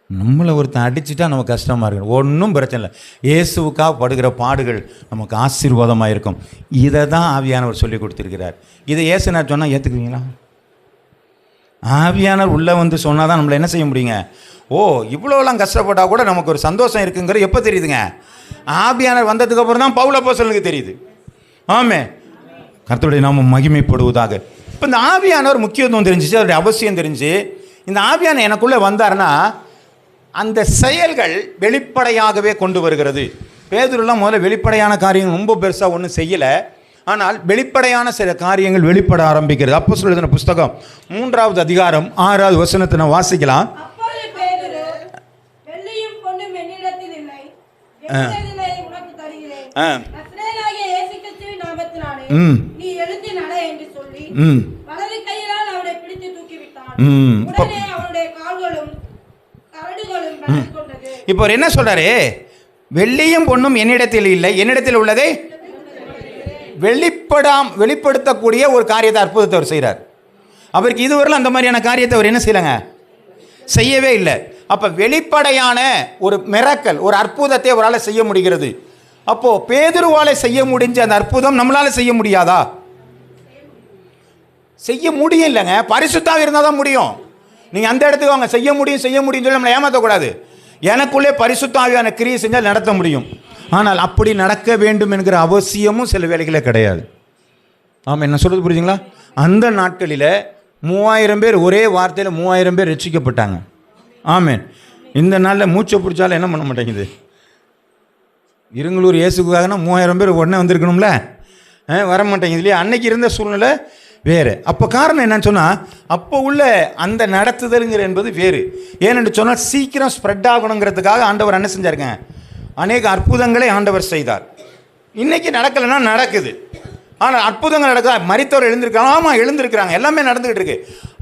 நம்மளை ஒருத்தன் அடிச்சுட்டா நமக்கு கஷ்டமாக இருக்கும். ஒன்றும் பிரச்சனை இல்லை. இயேசுவுக்காக படுகிற பாடுகள் நமக்கு ஆசீர்வாதமாக இருக்கும். இதை தான் ஆவியானவர் சொல்லி கொடுத்துருக்கிறார். இதை இயேசுனார் சொன்னால் ஏற்றுக்குவீங்களா? ஆவியானவர் உள்ளே வந்து சொன்னால் தான் நம்மளை என்ன செய்ய முடியுங்க? ஓ, இவ்வளோலாம் கஷ்டப்பட்டால் கூட நமக்கு ஒரு சந்தோஷம் இருக்குங்கிறது எப்போ தெரியுதுங்க? ஆவியானவர் வந்ததுக்கப்புறம் தான் பவுல் அப்போஸ்தலனுக்கு தெரியுது. ஆமே, கர்த்தருடைய நாமம் மகிமைப்படுவதாக. இப்போ இந்த ஆவியானவர் முக்கியத்துவம் தெரிஞ்சிச்சு, அவருடைய அவசியம் தெரிஞ்சு, இந்த ஆவியானவர் எனக்குள்ளே வந்தாருன்னா அந்த செயல்கள் வெளிப்படையாகவே கொண்டு வருகிறது. பேதுருலாம் முதல்ல வெளிப்படையான காரியங்கள் ரொம்ப பெருசாக ஒன்றும் செய்யலை. ஆனால் வெளிப்படையான சில காரியங்கள் வெளிப்பட ஆரம்பிக்கிறது. அப்போஸ்தலர் எழுதின புஸ்தகம் 3வது அதிகாரம் 6வது வசனத்தை நான் வாசிக்கலாம். இப்போ என்ன சொல்றாரு? வெள்ளியும் பொன்னும் என்னிடத்தில் இல்லை, என்னிடத்தில் உள்ளதை வெளிப்படுத்தக்கூடிய ஒரு காரியத்தை, அற்புதத்தை அவர் செய்கிறார். அவருக்கு இதுவரையில் அந்த மாதிரியான காரியத்தை அவர் என்ன செய்யலைங்க, செய்யவே இல்லை. அப்போ வெளிப்படையான ஒரு மிரக்கல், ஒரு அற்புதத்தை அவரால் செய்ய முடிகிறது. அப்போது பேதுருவால் செய்ய முடிஞ்ச அந்த அற்புதம் நம்மளால் செய்ய முடியாதா? செய்ய முடியும் இல்லைங்க. பரிசுத்தாக இருந்தால் தான் முடியும். நீங்கள் அந்த இடத்துக்கு அவங்க செய்ய முடியும் சொல்லி நம்மளை ஏமாற்றக்கூடாது. எனக்குள்ளே பரிசுத்த ஆவியான கிரியை செஞ்சால் நடத்த முடியும். ஆனால் அப்படி நடக்க வேண்டும் என்கிற அவசியமும் சில வேலைகளே கிடையாது. ஆமாம், என்ன சொல்கிறது புரியுதுங்களா? அந்த நாட்களில் 3000 பேர் ஒரே வார்த்தையில் 3000 பேர் ரட்சிக்கப்பட்டாங்க. ஆமேன். இந்த நாளில் மூச்சை பிடிச்சாலும் என்ன பண்ண மாட்டேங்குது? இருங்களூர் இயேசுக்காகனா 3000 பேர் உடனே வந்திருக்கணும்ல, வர மாட்டேங்குது இல்லையா? அன்னைக்கு இருந்த சூழ்நிலை வேறு. அப்போ காரணம் என்னன்னு சொன்னால், அப்போ உள்ள அந்த நடத்துதலுங்கிற என்பது வேறு. ஏனென்று சொன்னால் சீக்கிரம் ஸ்ப்ரெட் ஆகணுங்கிறதுக்காக ஆண்டவர் என்ன செஞ்சாருங்க, அநேக அற்புதங்களை ஆண்டவர் செய்தார். இன்றைக்கி நடக்கலைன்னா நடக்குது. ஆனால் அற்புதங்கள் நடக்குதா? மரித்தவர் எழுந்திருக்காங்க. ஆமாம், எழுந்திருக்கிறாங்க. எல்லாமே நடந்துக்கிட்டு இருக்கு.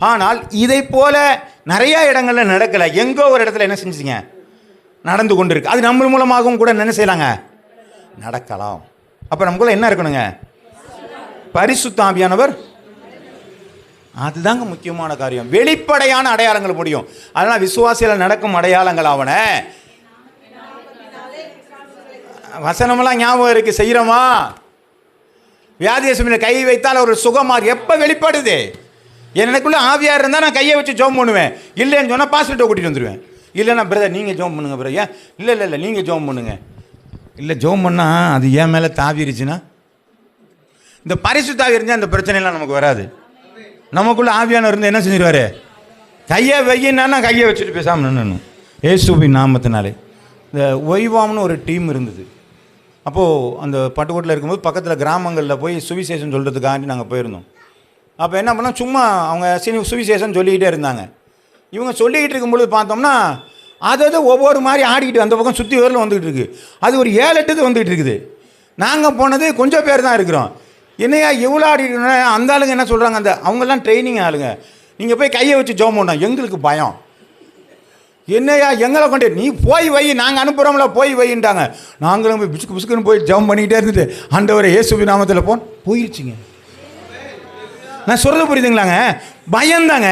ஆனால் இதை போல நிறையா இடங்களில் நடக்கலை. எங்கோ ஒரு இடத்துல என்ன செஞ்சுங்க, நடந்து கொண்டு இருக்கு. அது நம்ம மூலமாகவும் கூட என்ன செய்யலாங்க, நடக்கலாம். அப்போ நமக்குள்ள என்ன இருக்கணுங்க, பரிசுத்த ஆவியானவர். அதுதாங்க முக்கியமான காரியம். வெளிப்படையான அடையாளங்கள் முடியும். அதனால் விசுவாசியில் நடக்கும் அடையாளங்கள் ஆவன. வசனமெல்லாம் ஞாபகம் இருக்கு, செய்கிறோமா? வியாதிய சுமையில் கை வைத்தால் ஒரு சுகமாக எப்போ வெளிப்படுது? எனக்குள்ள ஆவியாக இருந்தால் நான் கையை வச்சு ஜோம் பண்ணுவேன். இல்லைன்னு சொன்னால் பாஸ்டர்கிட்ட கூட்டிகிட்டு வந்துடுவேன். இல்லைன்னா பிரதர் நீங்கள் ஜோம் பண்ணுங்க பிரதர். ஏன் இல்லை நீங்கள் ஜோம் பண்ணுங்க. இல்லை ஜோம் பண்ணால் அது ஏன் மேலே தாவிருச்சுன்னா, இந்த பரிசுத்தாவி இருந்தால் அந்த பிரச்சனைலாம் நமக்கு வராது. நமக்குள்ள ஆவியான இருந்து என்ன செஞ்சிருவாரு, கையை வையினா கையை வச்சுட்டு பேசாமல் நின்று இயேசுவின் நாமத்தினாலே. இந்த ஒய்வாம்னு ஒரு டீம் இருந்தது. அப்போது அந்த பட்டுக்கோட்டில் இருக்கும்போது பக்கத்தில் கிராமங்களில் போய் சுவிசேஷன் சொல்கிறதுக்காண்டி நாங்கள் போயிருந்தோம். அப்போ என்ன பண்ணோம், சும்மா அவங்க சுவிசேஷன் சொல்லிக்கிட்டே இருந்தாங்க. இவங்க சொல்லிக்கிட்டு இருக்கும்பொழுது பார்த்தோம்னா அது ஒவ்வொரு மாதிரி ஆடிக்கிட்டு அந்த பக்கம் சுற்றி வரலும் வந்துக்கிட்டு இருக்குது. அது ஒரு 7-8 வந்துக்கிட்டு இருக்குது. நாங்கள் போனது கொஞ்சம் பேர் தான் இருக்கிறோம். என்னையா இவ்வளோ ஆடிட்டு அந்த ஆளுங்க என்ன சொல்கிறாங்க, அந்த அவங்கெல்லாம் ட்ரைனிங் ஆளுங்க, நீங்கள் போய் கையை வச்சு ஜோம் பண்ணோம். எங்களுக்கு பயம். என்னையா எங்களை கொண்டு நீ போய் வை, நாங்கள் அனுப்புகிறோம்ல போய் வைன்ட்டாங்க. நாங்களும் போய் பிசுக்கு பிசுக்குன்னு போய் ஜெபம் பண்ணிக்கிட்டே இருந்துட்டு ஆண்டவரே இயேசுவின் நாமத்தில் போயிடுச்சுங்க. நான் சொல்கிறது புரியுதுங்களாங்க? பயந்தாங்க.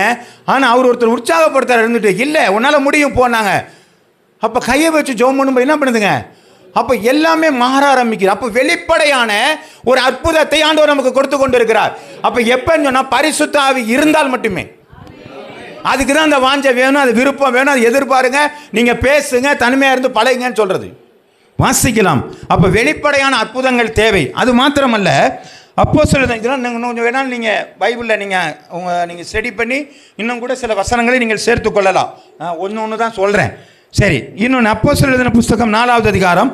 ஆனால் அவர் ஒருத்தர் உற்சாகப்படுத்தார் இருந்துட்டு, இல்லை உன்னால் முடியும் போனாங்க. அப்போ கையை வச்சு ஜெபம் பண்ணும்போது என்ன பண்ணுதுங்க? அப்போ எல்லாமே மாற ஆரம்பிக்குது. அப்போ வெளிப்படையான ஒரு அற்புதத்தை ஆண்டவர் நமக்கு கொடுத்து கொண்டு இருக்கிறார். அப்போ எப்பன்னு சொன்னால் பரிசுத்த ஆவி இருந்தால் மட்டுமே. அதுக்கு தான் அந்த வாஞ்சை வேணும், அது விருப்பம் வேணும், அது எதிர்பாருங்க, நீங்கள் பேசுங்க, தனிமையாக இருந்து பழகுங்கன்னு சொல்கிறது. வாசிக்கலாம். அப்போ வெளிப்படையான அற்புதங்கள் தேவை. அது மாத்திரமல்ல, அப்போஸ்தலர் இதெல்லாம் நீங்கள் கொஞ்சம் வேணாலும் நீங்கள் பைபிளில் நீங்கள் ஸ்டடி பண்ணி இன்னும் கூட சில வசனங்களை நீங்கள் சேர்த்து கொள்ளலாம். ஒன்று தான் சொல்கிறேன். சரி, இன்னொன்று அப்போஸ்தலர் எழுதின புஸ்தகம் 4வது அதிகாரம்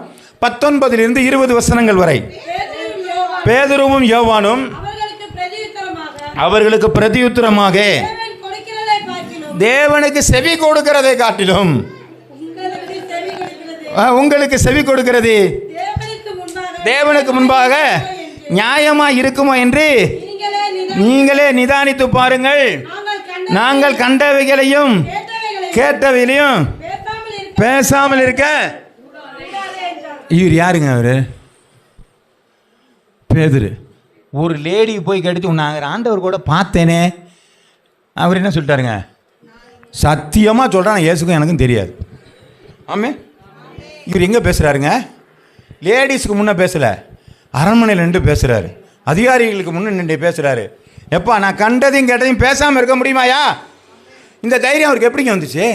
19 20 வசனங்கள் வரை. பேதுருவும் யோவானும் அவர்களுக்கு பிரதியுத்தரமாக தேவனுக்கு செவி கொடுக்கிறதை காட்டிலும் உங்களுக்கு செவி கொடுக்கிறது தேவனுக்கு முன்பாக நியாயமாக இருக்குமோ என்று நீங்களே நிதானித்து பாருங்கள். நாங்கள் கண்டவைகளையும் கேட்டவைகளையும் பேசாமல் இருக்க. இவர் யாருங்க? அவர் பேதுரு. ஒரு லேடி போய் கேட்டு நாங்கள் ஆண்டவர் கூட பார்த்தேனே. அவர் என்ன சொல்லிட்டாருங்க? சத்தியமாக சொல்கிறான், இயேசுக்கும் எனக்கும் தெரியாது. ஆமே. இவர் எங்கே பேசுகிறாருங்க? லேடிஸுக்கு முன்னே பேசலை, அரண்மனையில் நின்று பேசுகிறாரு, அதிகாரிகளுக்கு முன்னே நின்று பேசுகிறாரு. எப்பா நான் கண்டதையும் கேட்டதையும் பேசாமல் இருக்க முடியுமாயா? இந்த தைரியம் அவருக்கு எப்படிங்க வந்துச்சு?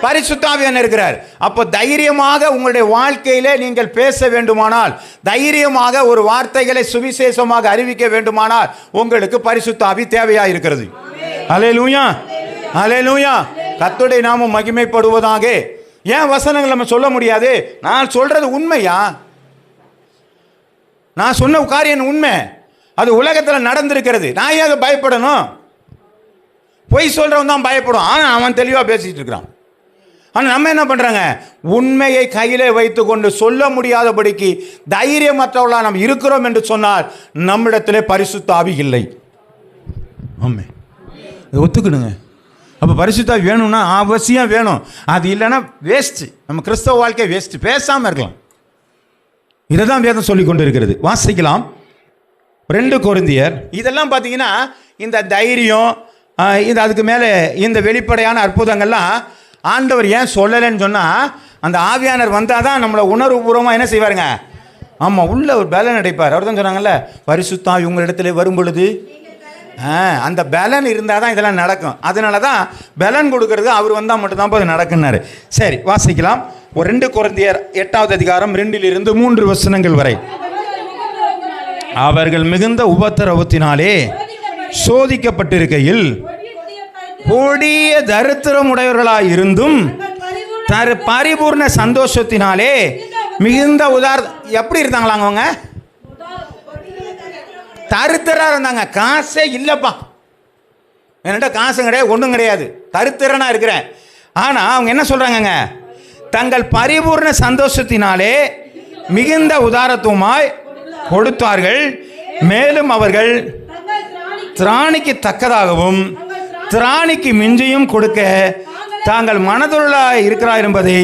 பரிசுத்த ஆவியானவர் இருக்கிறார். அப்போ தைரியமாக உங்களுடைய வாழ்க்கையிலே நீங்கள் பேச வேண்டுமானால், தைரியமாக ஒரு வார்த்தைகளை சுவிசேஷமாக அறிவிக்க வேண்டுமானால் உங்களுக்கு பரிசுத்த ஆவி தேவையாக இருக்கிறது. அல்லேலூயா, அல்லேலூயா. கர்த்தருடைய நாமம் மகிமைப்படுவதாக. ஏன் வசனங்கள் நம்ம சொல்ல முடியாது? நான் சொல்றது உண்மையா? நான் சொன்ன காரியம் உண்மை, அது உலகத்தில் நடந்திருக்கிறது. நான் ஏன் அதை பயப்படணும்? பொய் சொல்றவன் தான் பயப்படும். ஆனால் அவன் தெளிவாக பேசிட்டு இருக்கிறான். ஆனால் நம்ம என்ன பண்ணுறாங்க? உண்மையை கையிலே வைத்து கொண்டு சொல்ல முடியாதபடிக்கு தைரியமற்றவர்களாக நாம் இருக்கிறோம் என்று சொன்னால் நம்மிடத்திலே பரிசுத்த ஆவி இல்லை. ஆமே, ஒத்துக்கணுங்க. அப்போ பரிசுத்த ஆவி வேணும்னா அவசியம் வேணும். அது இல்லைன்னா வேஸ்ட்டு. நம்ம கிறிஸ்தவ வாழ்க்கை வேஸ்ட்டு. பேசாமல் இருக்கலாம். இதை தான் வேதம் சொல்லி கொண்டு இருக்கிறது. வாசிக்கலாம். 2 கொரிந்தியர். இதெல்லாம் பார்த்தீங்கன்னா இந்த தைரியம், இது அதுக்கு மேலே இந்த வெளிப்படையான அற்புதங்கள்லாம் ஆண்டவர் ஏன் சொல்லலைன்னு சொன்னால், அந்த ஆவியானவர் வந்தால் தான் நம்மளை உணர்வுபூர்வமாக என்ன செய்வாருங்க? ஆமாம், உள்ள ஒரு பலன் அடைப்பார். அவர் தான் சொன்னாங்கல்ல, பரிசுத்த ஆவி உங்கள் இடத்துல வரும் பொழுது அந்த பலன் இருந்தால் தான் இதெல்லாம் நடக்கும். அதனால தான் பலன் கொடுக்கறது அவர் வந்தால் மட்டும்தான் அது நடக்குன்னாரு. சரி, வாசிக்கலாம். ஒரு 2 கொரிந்தியர் 8வது அதிகாரம் 2 3 வசனங்கள் வரை. அவர்கள் மிகுந்த உபத்திரவத்தினாலே சோதிக்கப்பட்டிருக்கையில் கொடிய தரித்திரம் உடையவர்களாக இருந்தும் பரிபூர்ண சந்தோஷத்தினாலே மிகுந்த எப்படி இருந்தாங்களாங்க? அவங்க தரித்திரா இருந்தாங்க. காசே இல்லைப்பா, என்கிட்ட காசும் கிடையாது, ஒன்றும் கிடையாது, தரித்திரனா இருக்கிறேன். ஆனால் அவங்க என்ன சொல்றாங்க? தங்கள் பரிபூர்ண சந்தோஷத்தினாலே மிகுந்த உதாரத்துவமாய் கொடுத்தார்கள். மேலும் அவர்கள் திராணிக்கு தக்கதாகவும் திராணிக்கு மிஞ்சியும் கொடுக்க தாங்கள் மனதுள்ளாக இருக்கிறார் என்பதை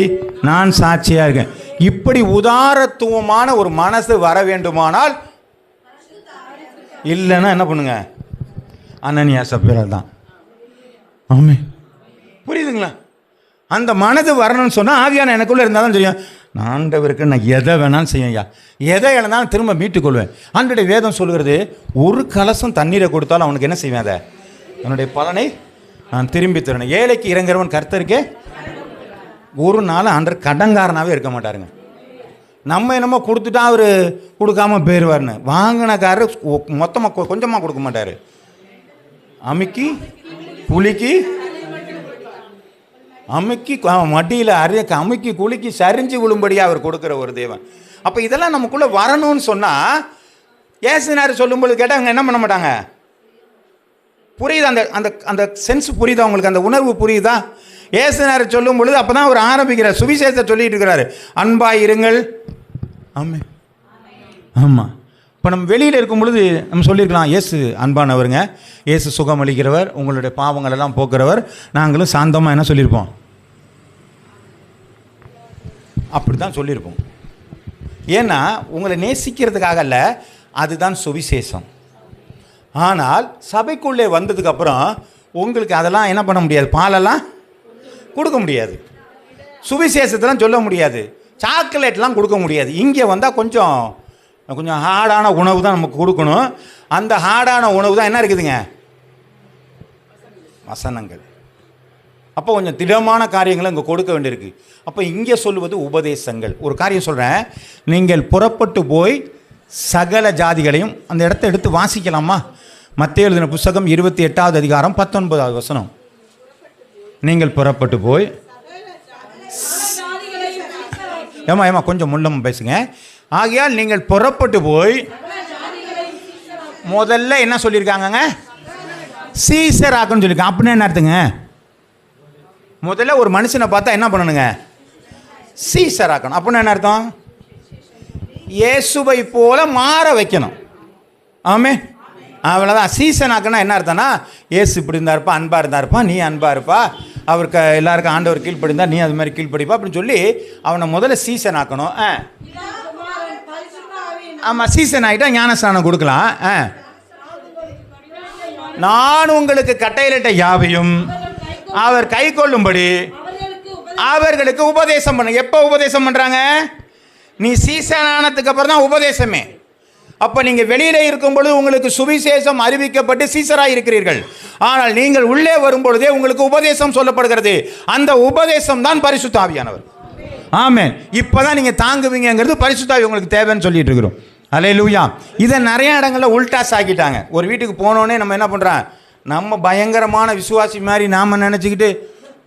நான் சாட்சியாக இருக்கேன். இப்படி உதாரத்துவமான ஒரு மனசு வர வேண்டுமானால், இல்லைன்னா என்ன பண்ணுங்க? அனனியா சப்பீரா தான். ஆமே, புரியுதுங்களா? அந்த மனது வரணும்னு சொன்னால் ஆவியான எனக்குள்ளே இருந்தால் தான் தெரியும். ஆண்டவருக்கு நான் எதை வேணாலும் செய்யா, எதை இழந்தாலும் திரும்ப மீட்டுக்கொள்வேன். ஆண்டோடைய வேதம் சொல்கிறது, ஒரு கலசம் தண்ணீரை கொடுத்தாலும் அவனுக்கு என்ன செய்வேன்? அதை அவனுடைய பலனை நான் திரும்பி தரணும். ஏழைக்கு இறங்குறவன் கர்த்தருக்கே. ஒரு நாள் ஆண்டவர் கடங்காரனாகவே இருக்க மாட்டாருங்க. நம்ம என்னமோ கொடுத்துட்டா அவர் கொடுக்காம போயிடுவார்னு. வாங்கினக்காரர் மொத்தமாக கொஞ்சமாக கொடுக்க மாட்டார். அமுக்கி குலுக்கி மடியில் அமுக்கி குலுக்கி சரிஞ்சு விழும்படியாக அவர் கொடுக்குற ஒரு தேவன். அப்போ இதெல்லாம் நமக்குள்ளே வரணும்னு சொன்னால், ஏசுனார் சொல்லும்போது கேட்டால் அவங்க என்ன பண்ண மாட்டாங்க? புரியுதா? அந்த அந்த அந்த சென்ஸ் புரியுதா உங்களுக்கு? அந்த உணர்வு புரியுதா? ஏசுனார் சொல்லும் பொழுது அப்போ தான் அவர் ஆரம்பிக்கிறார், சுவிசேஷத்தை சொல்லிட்டு இருக்கிறாரு. அன்பாய் இருங்கள். ஆமாம், ஆமாம். இப்போ நம்ம வெளியில் இருக்கும் பொழுது நம்ம சொல்லியிருக்கலாம், இயேசு அன்பானவருங்க, இயேசு சுகம் அளிக்கிறவர், உங்களுடைய பாவங்கள் எல்லாம் போக்குறவர். நாங்களும் சாந்தமாக என்ன சொல்லியிருப்போம்? அப்படி தான் சொல்லியிருப்போம். ஏன்னா உங்களை நேசிக்கிறதுக்காக அல்ல, அதுதான் சுவிசேஷம். ஆனால் சபைக்குள்ளே வந்ததுக்கப்புறம் உங்களுக்கு அதெல்லாம் என்ன பண்ண முடியாது, பாலெல்லாம் கொடுக்க முடியாது, சுவிசேஷத்தெல்லாம் சொல்ல முடியாது, சாக்லேட்லாம் கொடுக்க முடியாது. இங்கே வந்தால் கொஞ்சம் கொஞ்சம் ஹார்டான உணவு தான் நமக்கு கொடுக்கணும். அந்த ஹார்டான உணவு தான் என்ன இருக்குதுங்க, வசனங்கள். அப்போ கொஞ்சம் திடமான காரியங்களை இங்கே கொடுக்க வேண்டியிருக்கு. அப்போ இங்கே சொல்லுவது உபதேசங்கள். ஒரு காரியம் சொல்கிறேன், நீங்கள் புறப்பட்டு போய் சகல ஜாதிகளையும், அந்த இடத்த எடுத்து வாசிக்கலாமா? மத்தேயு எழுதின புத்தகம் 28வது அதிகாரம் 19வது வசனம். நீங்கள் புறப்பட்டு போய், ஏமா கொஞ்சம் முள்ளம் பேசுங்க. ஆகையால் நீங்கள் புறப்பட்டு போய், முதல்ல என்ன சொல்லியிருக்காங்கங்க, சீசர் ஆக்குன்னு சொல்லியிருக்காங்க. அப்படின்னா என்ன அர்த்தங்க? முதல்ல ஒரு மனுஷனை பார்த்தா என்ன பண்ணணுங்க, சீசர் ஆக்கணும். அப்படின்னா என்ன அர்த்தம்? இயேசுவை போல மாற வைக்கணும். ஆமே, அவ்வளோதான். சீசன் ஆக்கணும் என்ன அர்த்தம்னா, இயேசு இப்படி இருந்தாருப்பா, அன்பாக இருந்தாருப்பா, நீ அன்பாக இருப்பா, அவருக்கு எல்லாருக்கும் ஆண்டவர் கீழ்ப்படிந்தா நீ அது மாதிரி கீழ்ப்படிப்பா அப்படின்னு சொல்லி அவனை முதல்ல சீசன் ஆக்கணும். ஆமாம், சீசன் ஆகிட்டா ஞானஸ்நானம் கொடுக்கலாம். நான் உங்களுக்கு கட்டளையிட்ட யாவையும் அவர் கை கொள்ளும்படி அவர்களுக்கு உபதேசம் பண்ண. எப்போ உபதேசம் பண்ணுறாங்க? நீ சீசன் ஆனதுக்கு அப்புறம் தான் உபதேசமே. அப்போ நீங்கள் வெளியில் இருக்கும் பொழுது உங்களுக்கு சுவிசேஷம் அறிவிக்கப்பட்டு சீசராக இருக்கிறீர்கள். ஆனால் நீங்கள் உள்ளே வரும் பொழுதே உங்களுக்கு உபதேசம் சொல்லப்படுகிறது. அந்த உபதேசம் தான் பரிசுத்த ஆவியானவர். ஆமென். இப்போ தான் நீங்கள் தாங்குவீங்கிறது பரிசுத்த ஆவி உங்களுக்கு தேவைன்னு சொல்லிட்டு இருக்கிறோம். அல்லேலூயா. இதை நிறைய இடங்களில் உல்டாஸ் ஆக்கிட்டாங்க. ஒரு வீட்டுக்கு போனோடனே நம்ம என்ன பண்ணுறோம், நம்ம பயங்கரமான விசுவாசி மாதிரி நாம் நினச்சிக்கிட்டு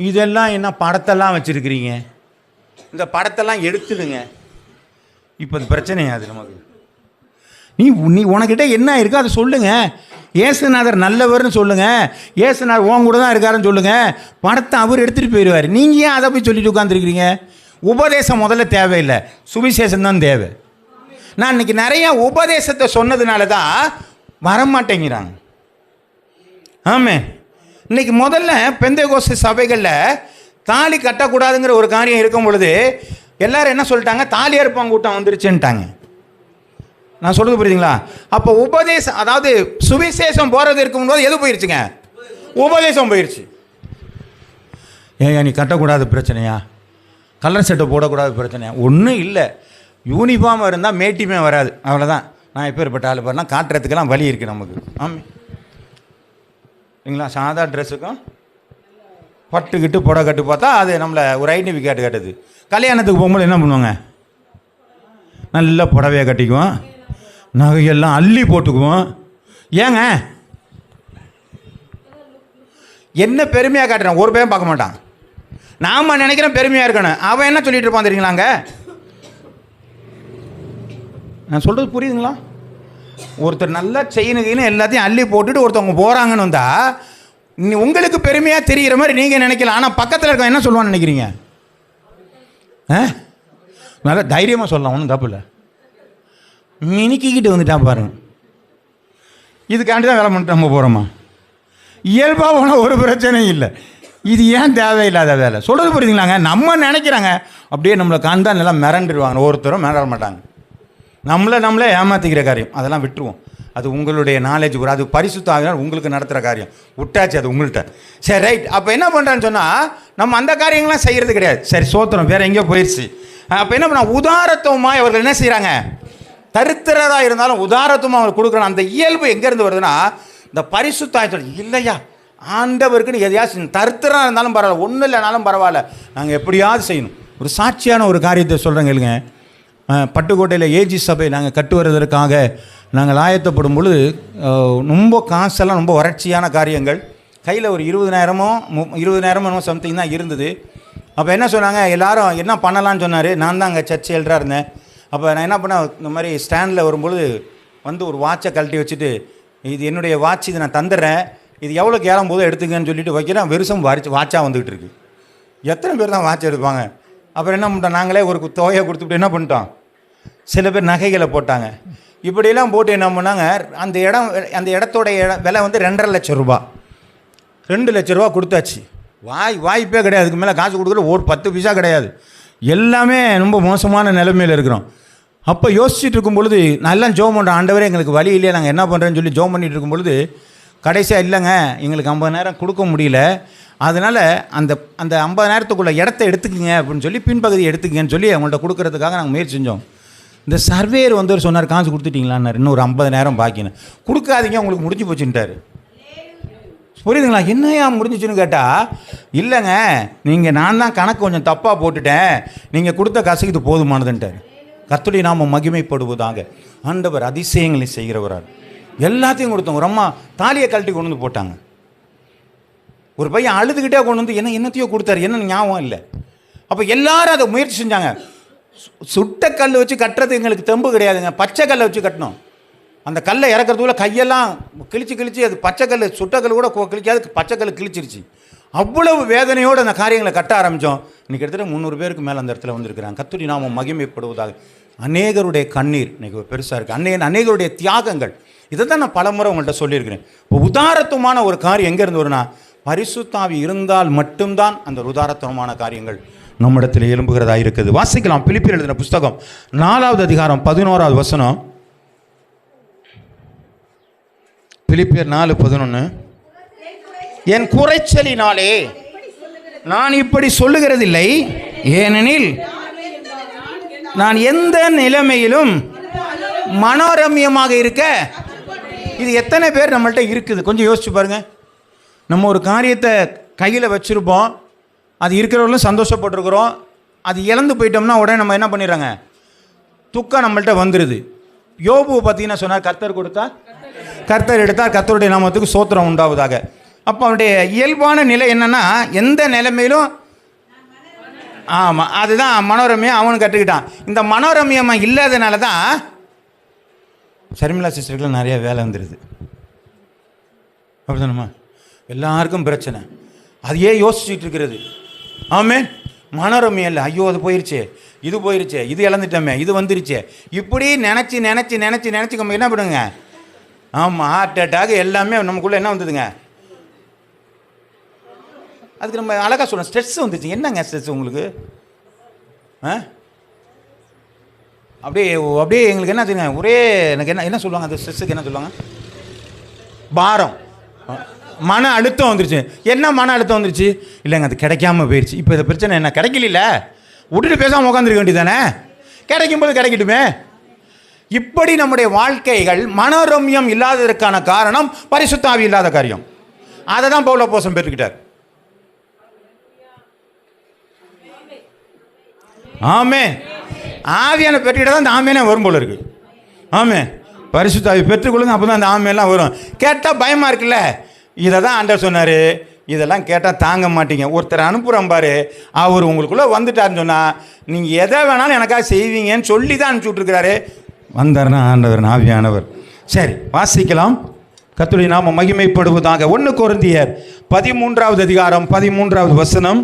இதெல்லாம் என்ன படத்தெல்லாம் வச்சுருக்கிறீங்க, இந்த படத்தெல்லாம் எடுத்துடுங்க. இப்போ அது பிரச்சனையாது நமக்கு. நீ உனக்கிட்ட என்ன இருக்கோ அதை சொல்லுங்கள். ஏசுநாதர் நல்லவர்னு சொல்லுங்கள், ஏசுநாதர் உன் கூட தான் இருக்காருன்னு சொல்லுங்கள். படத்தை அவர் எடுத்துகிட்டு போயிடுவார். நீங்கள் ஏன் அதை போய் சொல்லிட்டு உட்காந்துருக்கிறீங்க? உபதேசம் முதல்ல தேவையில்லை, சுவிசேஷம் தான் தேவை. நான் இன்றைக்கி நிறையா உபதேசத்தை சொன்னதுனால தான் வரமாட்டேங்கிறாங்க. ஆமாம், இன்றைக்கி முதல்ல பெந்தேகோஸ்து சபைகளில் தாலி கட்டக்கூடாதுங்கிற ஒரு காரியம் இருக்கும் பொழுது எல்லோரும் என்ன சொல்லிட்டாங்க, தாலி அறுப்பாங்க கூட்டம் வந்துருச்சுன்ட்டாங்க. நான் சொல்கிறது புரியுதுங்களா? அப்போ உபதேசம், அதாவது சுவிசேஷம் போகிறது இருக்கும்போது எது போயிடுச்சுங்க, உபதேசம் போயிடுச்சு. ஏன் நீ கட்டக்கூடாது பிரச்சனையா, கலர் சட்டை போடக்கூடாது பிரச்சனையா? ஒன்றும் இல்லை, யூனிஃபார்ம் இருந்தால் மேட்டியுமே வராது, அவ்வளோதான். நான் எப்பேற்பட்ட ஆள் பாருலாம், காட்டுறதுக்கெல்லாம் வழி இருக்குது நமக்கு. ஆமாம் இல்லைங்களா? சாதா ட்ரெஸ்ஸுக்கும் பட்டுக்கிட்டு புடவை கட்டு பார்த்தா அது நம்மளை ஒரு ஐடென்டிஃபிகேட் கட்டுது. கல்யாணத்துக்கு போகும்போது என்ன பண்ணுவாங்க, நல்ல புடவையை கட்டிக்குவோம், நகையெல்லாம் அள்ளி போட்டுக்குவோம். ஏங்க என்ன பெருமையாக காட்டுறான், ஒரு பேரும் பார்க்க மாட்டான். நாம் நினைக்கிறேன் பெருமையாக இருக்கணும், அவன் என்ன சொல்லிட்டு இருப்பான் தெரியுங்களாங்க? நான் சொல்கிறது புரியுதுங்களா? ஒருத்தர் நல்லா செயினுக்குன்னு எல்லாத்தையும் அள்ளி போட்டுட்டு ஒருத்தவங்க போகிறாங்கன்னு வந்தால் உங்களுக்கு பெருமையாக தெரிகிற மாதிரி நீங்கள் நினைக்கலாம். ஆனால் பக்கத்தில் இருக்க என்ன சொல்லுவான்னு நினைக்கிறீங்க? நல்லா தைரியமாக சொல்லலாம், ஒன்றும் தப்பு இல்லை. மினிக்கிக்கிட்டு வந்துட்டான் பாருங்க. இதுக்காண்டி தான் வேலை பண்ணிட்டு நம்ம போகிறோமா? இயல்பாக போனால் ஒரு பிரச்சனையும் இல்லை. இது ஏன் தேவையில்லாத வேலை? சொல்கிறது புரியுதுங்களாங்க? நம்ம நினைக்கிறாங்க அப்படியே நம்மளை காண்டா நல்லா மிரண்டுருவாங்க. ஒருத்தரும் மிரட மாட்டாங்க. நம்மளே ஏமாற்றிக்கிற காரியம் அதெல்லாம் விட்டுருவோம். அது உங்களுடைய நாலேஜ் கூட, அது பரிசுத்த ஆவியானவர் உங்களுக்கு நடத்துகிற காரியம். விட்டாச்சு அது உங்கள்கிட்ட. சரி ரைட். அப்போ என்ன பண்ணுறான்னு சொன்னால் நம்ம அந்த காரியங்கள்லாம் செய்கிறது கிடையாது. சரி சோத்திரம், வேறு எங்கேயோ போயிடுச்சு. அப்போ என்ன பண்ண, உதாரத்துவமாக அவர்கள் என்ன செய்கிறாங்க, தரித்திரராக இருந்தாலும் உதாரத்துவமாக அவர் கொடுக்குறாங்க. அந்த இயல்பு எங்கேருந்து வருதுன்னா, இந்த பரிசுத்த ஆவியானவர் இல்லையா, ஆண்டவருக்குன்னு எதையாச்சும் தரித்திரம் இருந்தாலும் பரவாயில்ல, ஒன்றும் இல்லைனாலும் பரவாயில்ல, நாங்கள் எப்படியாவது செய்யணும். ஒரு சாட்சியான ஒரு காரியத்தை சொல்கிறேங்க இல்லைங்க. பட்டுக்கோட்டையில் ஏஜி சபை நாங்கள் கட்டு வருவதற்காக நாங்கள் ஆயத்தப்படும் பொழுது ரொம்ப காசெல்லாம் ரொம்ப வறட்சியான காரியங்கள், கையில் ஒரு 20,000 சம்திங் தான் இருந்தது. அப்போ என்ன சொன்னாங்க, எல்லோரும் என்ன பண்ணலான்னு சொன்னார். நான் தான் அங்கே சர்ச் எல்டராக இருந்தேன். அப்போ நான் என்ன பண்ணேன், இந்த மாதிரி ஸ்டாண்டில் வரும்பொழுது வந்து ஒரு வாட்சை கழட்டி வச்சுட்டு, இது என்னுடைய வாட்ச், இது நான் தந்துடுறேன், இது எவ்வளோ கேளும் போது எடுத்துக்கன்னு சொல்லிட்டு வைக்கிறேன். வெறுசம் வாட்சாக வந்துக்கிட்டு இருக்கு. எத்தனை பேர் தான் வாட்ச் எடுப்பாங்க? அப்புறம் என்ன பண்ணிட்டோம், நாங்களே ஒரு தொகையை கொடுத்துட்டு என்ன பண்ணிட்டோம், சில பேர் நகைகளை போட்டாங்க. இப்படியெல்லாம் போட்டு என்ன பண்ணாங்க, அந்த இடத்தோடைய விலை வந்து 2.5 லட்சம் ரூபா. 2 லட்ச ரூபா கொடுத்தாச்சு. வாய்ப்பே கிடையாது. அதுக்கு மேலே காசு கொடுக்குற ஒரு 10 பைசா கிடையாது. எல்லாமே ரொம்ப மோசமான நிலைமையில் இருக்கிறோம். அப்போ யோசிச்சுட்டு இருக்கும் பொழுது நல்லா ஜோம் பண்ணுறோம், ஆண்டவரே எங்களுக்கு வழி இல்லையா, நாங்கள் என்ன பண்ணுறேன்னு சொல்லி ஜோம் பண்ணிகிட்டு இருக்கும் பொழுது கடைசியாக இல்லைங்க எங்களுக்கு 50,000 கொடுக்க முடியல, அதனால் அந்த அந்த 50,000த்துக்குள்ள இடத்த எடுத்துக்கிங்க அப்படின்னு சொல்லி பின்பகுதியை எடுத்துக்கிங்கன்னு சொல்லி அவங்கள்ட்ட கொடுக்கறதுக்காக நாங்கள் முயற்சி செஞ்சோம். இந்த சர்வேயர் வந்தவர் சொன்னார், காசு கொடுத்துட்டிங்களான்னாரு, இன்னும் ஒரு 50,000 பாக்கின்னு. கொடுக்காதீங்க உங்களுக்கு முடிஞ்சு போச்சுன்ட்டார். புரியுதுங்களா? என்னையா முடிஞ்சிச்சுன்னு கேட்டால், இல்லைங்க நீங்கள் நான் தான் கணக்கு கொஞ்சம் தப்பாக போட்டுட்டேன், நீங்கள் கொடுத்த காசுக்கு இது போதுமானதுன்ட்டார். கர்த்தருடைய நாமம் மகிமைப்படுவதாக. ஆண்டவர் அதிசயங்களை செய்கிறவரார். எல்லாத்தையும் கொடுத்தோம். ஒரு அம்மா தாலியை கழட்டி கொண்டு வந்து போட்டாங்க. ஒரு பையன் அழுதுகிட்டே கொண்டு வந்து என்னத்தையோ கொடுத்தாரு, என்ன ஞாபகம் இல்லை. அப்போ எல்லாரும் அதை முயற்சி செஞ்சாங்க. சுட்ட கல் வச்சு கட்டுறது எங்களுக்கு தெம்பு கிடையாதுங்க, பச்சை கல்லை வச்சு கட்டணும். அந்த கல்லை இறக்குறதுக்குள்ள கையெல்லாம் கிழிச்சு அது பச்சைக்கல், சுட்டக்கல் கூட கிழிக்காது, பச்சைக்கல் கிழிச்சிருச்சு. அவ்வளவு வேதனையோடு அந்த காரியங்களை கட்ட ஆரம்பித்தோம். இன்றைக்கி கிட்டத்தட்ட 300 பேருக்கு மேலே அந்த இடத்துல வந்திருக்கிறாங்க. கர்த்தருடைய நாமம் மகிமைப்படுவதாக. அநேகருடைய கண்ணீர் இன்றைக்கி பெருசாக இருக்குது, அநேகருடைய தியாகங்கள். இதை தான் நான் பலமுறை உங்கள்கிட்ட சொல்லியிருக்கிறேன். இப்போ உதாரத்துவமான ஒரு காரியம் எங்கேருந்து வரும்னா, பரிசுத்த ஆவி இருந்தால் மட்டும்தான் அந்த உதாரத்துவமான காரியங்கள் நம்மிடத்தில் எழும்புகிறதா இருக்குது. வாசிக்கலாம். பிலிப்பியர் எழுதின புஸ்தகம் 4வது அதிகாரம் 11வது வசனம். பிலிப்பியர் 4:11. என் குறைச்சலினாலே நான் இப்படி சொல்லுகிறதில்லை, ஏனெனில் நான் எந்த நிலைமையிலும் மனோரம்யமாக இருக்க. இது எத்தனை பேர் நம்மள்கிட்ட இருக்குது கொஞ்சம் யோசிச்சு பாருங்க. நம்ம ஒரு காரியத்தை கையில் வச்சுருப்போம், அது இருக்கிறவர்களும் சந்தோஷப்பட்டுருக்குறோம், அது இழந்து போயிட்டோம்னா உடனே நம்ம என்ன பண்ணிடுறாங்க, துக்கம் நம்மள்கிட்ட வந்துடுது. யோபு பார்த்தீங்கன்னா சொன்னார், கர்த்தர் கொடுத்தார் கர்த்தர் எடுத்தார், கர்த்தருடைய நாமத்துக்கு சோத்திரம் உண்டாவதாக. அப்போ அவனுடைய இயல்பான நிலை என்னென்னா, எந்த நிலைமையிலும் ஆமாம் அதுதான் மனோரமியம் அவனு கற்றுக்கிட்டான். இந்த மனோரமியமாக இல்லாதனால தான் ஷர்மிளா சிஸ்டருக்குலாம் நிறைய வேலை வந்துடுது. அப்படி தானம்மா? எல்லாருக்கும் பிரச்சனை, அதையே யோசிச்சுட்டு இருக்கிறது. ஆமாம், மனோரமியம் இல்லை, ஐயோ அது போயிடுச்சே, இது போயிடுச்சே, இது இழந்துட்டோமே, இது வந்துருச்சே, இப்படி நினச்சி நினச்சி நினச்சி நினச்சி நம்ம என்ன பண்ணுங்க. ஆமாம், ஹார்ட் அட்டாக் எல்லாமே நமக்குள்ளே என்ன வந்ததுங்க. அதுக்கு நம்ம அழகாக சொல்லணும், ஸ்ட்ரெஸ் வந்துச்சு. என்னங்க ஸ்ட்ரெஸ் உங்களுக்கு? அப்படியே அப்படியே எங்களுக்கு என்ன தெரியுங்க, ஒரே எனக்கு என்ன சொல்லுவாங்க, அந்த ஸ்ட்ரெஸ்ஸுக்கு என்ன சொல்லுவாங்க, பாரம், மன அழுத்தம் வந்துருச்சு. என்ன மன அழுத்தம் வந்துருச்சு? இல்லைங்க அது கிடைக்காம போயிடுச்சு. இப்போ இந்த பிரச்சனை என்ன, கிடைக்கல, விட்டுட்டு பேசாமல் உட்காந்துருக்க வேண்டியதானே, கிடைக்கும்போது கிடைக்கட்டுமே. இப்படி நம்முடைய வாழ்க்கைகள் மனோரம்யம் இல்லாததற்கான காரணம் பரிசுத்த ஆவி இல்லாத காரியம். அதை தான் பவுல் அப்போஸ்தலன் பெற்றுக்கிட்டார். ஆமே, ஆவியான பெற்றுக்கிட்ட தான் இந்த ஆமையான வரும் போல இருக்கு. ஆமே, பரிசுத்த ஆவி பெற்றுக்கொள்ளுங்க, அப்போ தான் அந்த ஆமையெல்லாம் வரும். கேட்டால் பயமாக இருக்குல்ல, இதை தான் ஆண்டவர் சொன்னார், இதெல்லாம் கேட்டால் தாங்க மாட்டீங்க. ஒருத்தர் அனுப்புகிறோம் பாரு, அவர் உங்களுக்குள்ளே வந்துட்டாருன்னு சொன்னால் நீங்கள் எதை வேணாலும் எனக்காக செய்வீங்கன்னு சொல்லி தான் அனுப்பிச்சி விட்ருக்கிறாரு. வந்தார்னா ஆண்டவர் ஆவியானவர். சரி, வாசிக்கலாம். கர்த்தருடைய நாமம் மகிமைப்படுவதாக. 1 கொரிந்தியர் 13வது அதிகாரம் 13வது வசனம்.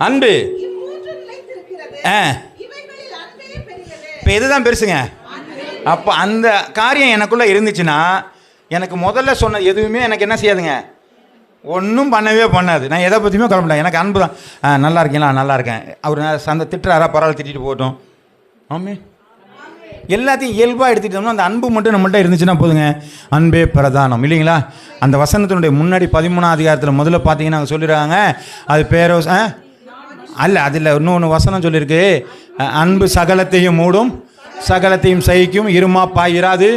அன்பு இப்போ இதுதான் பெருசுங்க. அப்போ அந்த காரியம் எனக்குள்ளே இருந்துச்சுன்னா எனக்கு முதல்ல சொன்ன எதுவுமே எனக்கு என்ன செய்யாதுங்க, ஒன்றும் பண்ணவே பண்ணாது. நான் எதை பற்றியுமே கவலைப்பட்டேன். எனக்கு அன்பு தான். நல்லா இருக்கீங்களா, நல்லா இருக்கேன். அவர் அந்த திட்டுறாரா, பரவாயில்ல, திட்டிட்டு போகட்டும். ஆமே, எல்லாத்தையும் இயல்பாக எடுத்துக்கிட்டோம்னா அந்த அன்பு மட்டும் நம்மள்கிட்ட இருந்துச்சுன்னா போதுங்க. அன்பே பிரதானம் இல்லைங்களா? அந்த வசனத்தினுடைய முன்னாடி 13ஆம் அதிகாரத்தில் முதல்ல பார்த்தீங்கன்னா அவங்க சொல்லிடுறாங்க, அது பேரோ அல்ல, அதில் இன்னொன்று வசனம் சொல்லியிருக்கு, அன்பு சகலத்தையும் மூடும், சகலத்தையும் சகிக்கும், இருமா பாயிராது,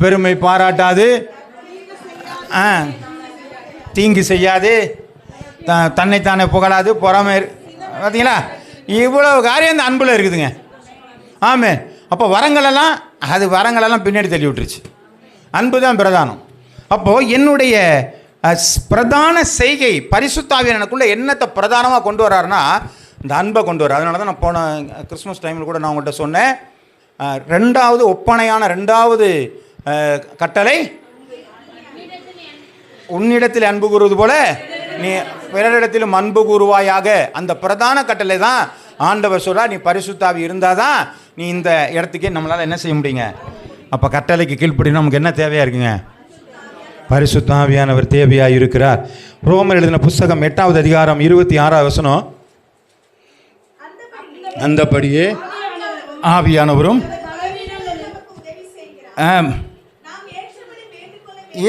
பெருமை பாராட்டாது, தீங்கு செய்யாது, தன்னைத்தானே புகழாது, பொறாமை. பார்த்தீங்களா, இவ்வளவு காரியம் அந்த அன்பில் இருக்குதுங்க. ஆமே, அப்போ வரங்களெல்லாம் பின்னாடி தள்ளி விட்டுருச்சு. அன்பு தான் பிரதானம். அப்போது என்னுடைய பிரதான செய்கை பரிசுத்த ஆவியானவர் எனக்குள்ளே என்னத்தை பிரதானமாக கொண்டு வர்றாருன்னா இந்த அன்பை கொண்டு வர்றார். அதனால தான் நான் போன கிறிஸ்மஸ் டைமில் கூட நான் உங்கள்கிட்ட சொன்னேன், 2வது ஒப்பனையான 2வது கட்டளை, உன்னிடத்தில் அன்பு கூறுவது போல நீ பிறரிடத்திலும் அன்பு கூறுவாயாக. அந்த பிரதான கட்டளை தான் ஆண்டவர் சொல்றா. நீ பரிசுத்த ஆவி இருந்தால் தான் நீ இந்த இடத்துக்கே நம்மளால் என்ன செய்ய முடியுங்க. அப்போ கட்டளைக்கு கீழ்ப்படினா நமக்கு என்ன தேவையாக இருக்குங்க? பரிசுத்த ஆவியானவர் தேவையாக இருக்கிறார். ரோமர் எழுதின புஸ்தகம் 8வது அதிகாரம் 26வது வசனம். அந்தபடியே ஆவியானவரும்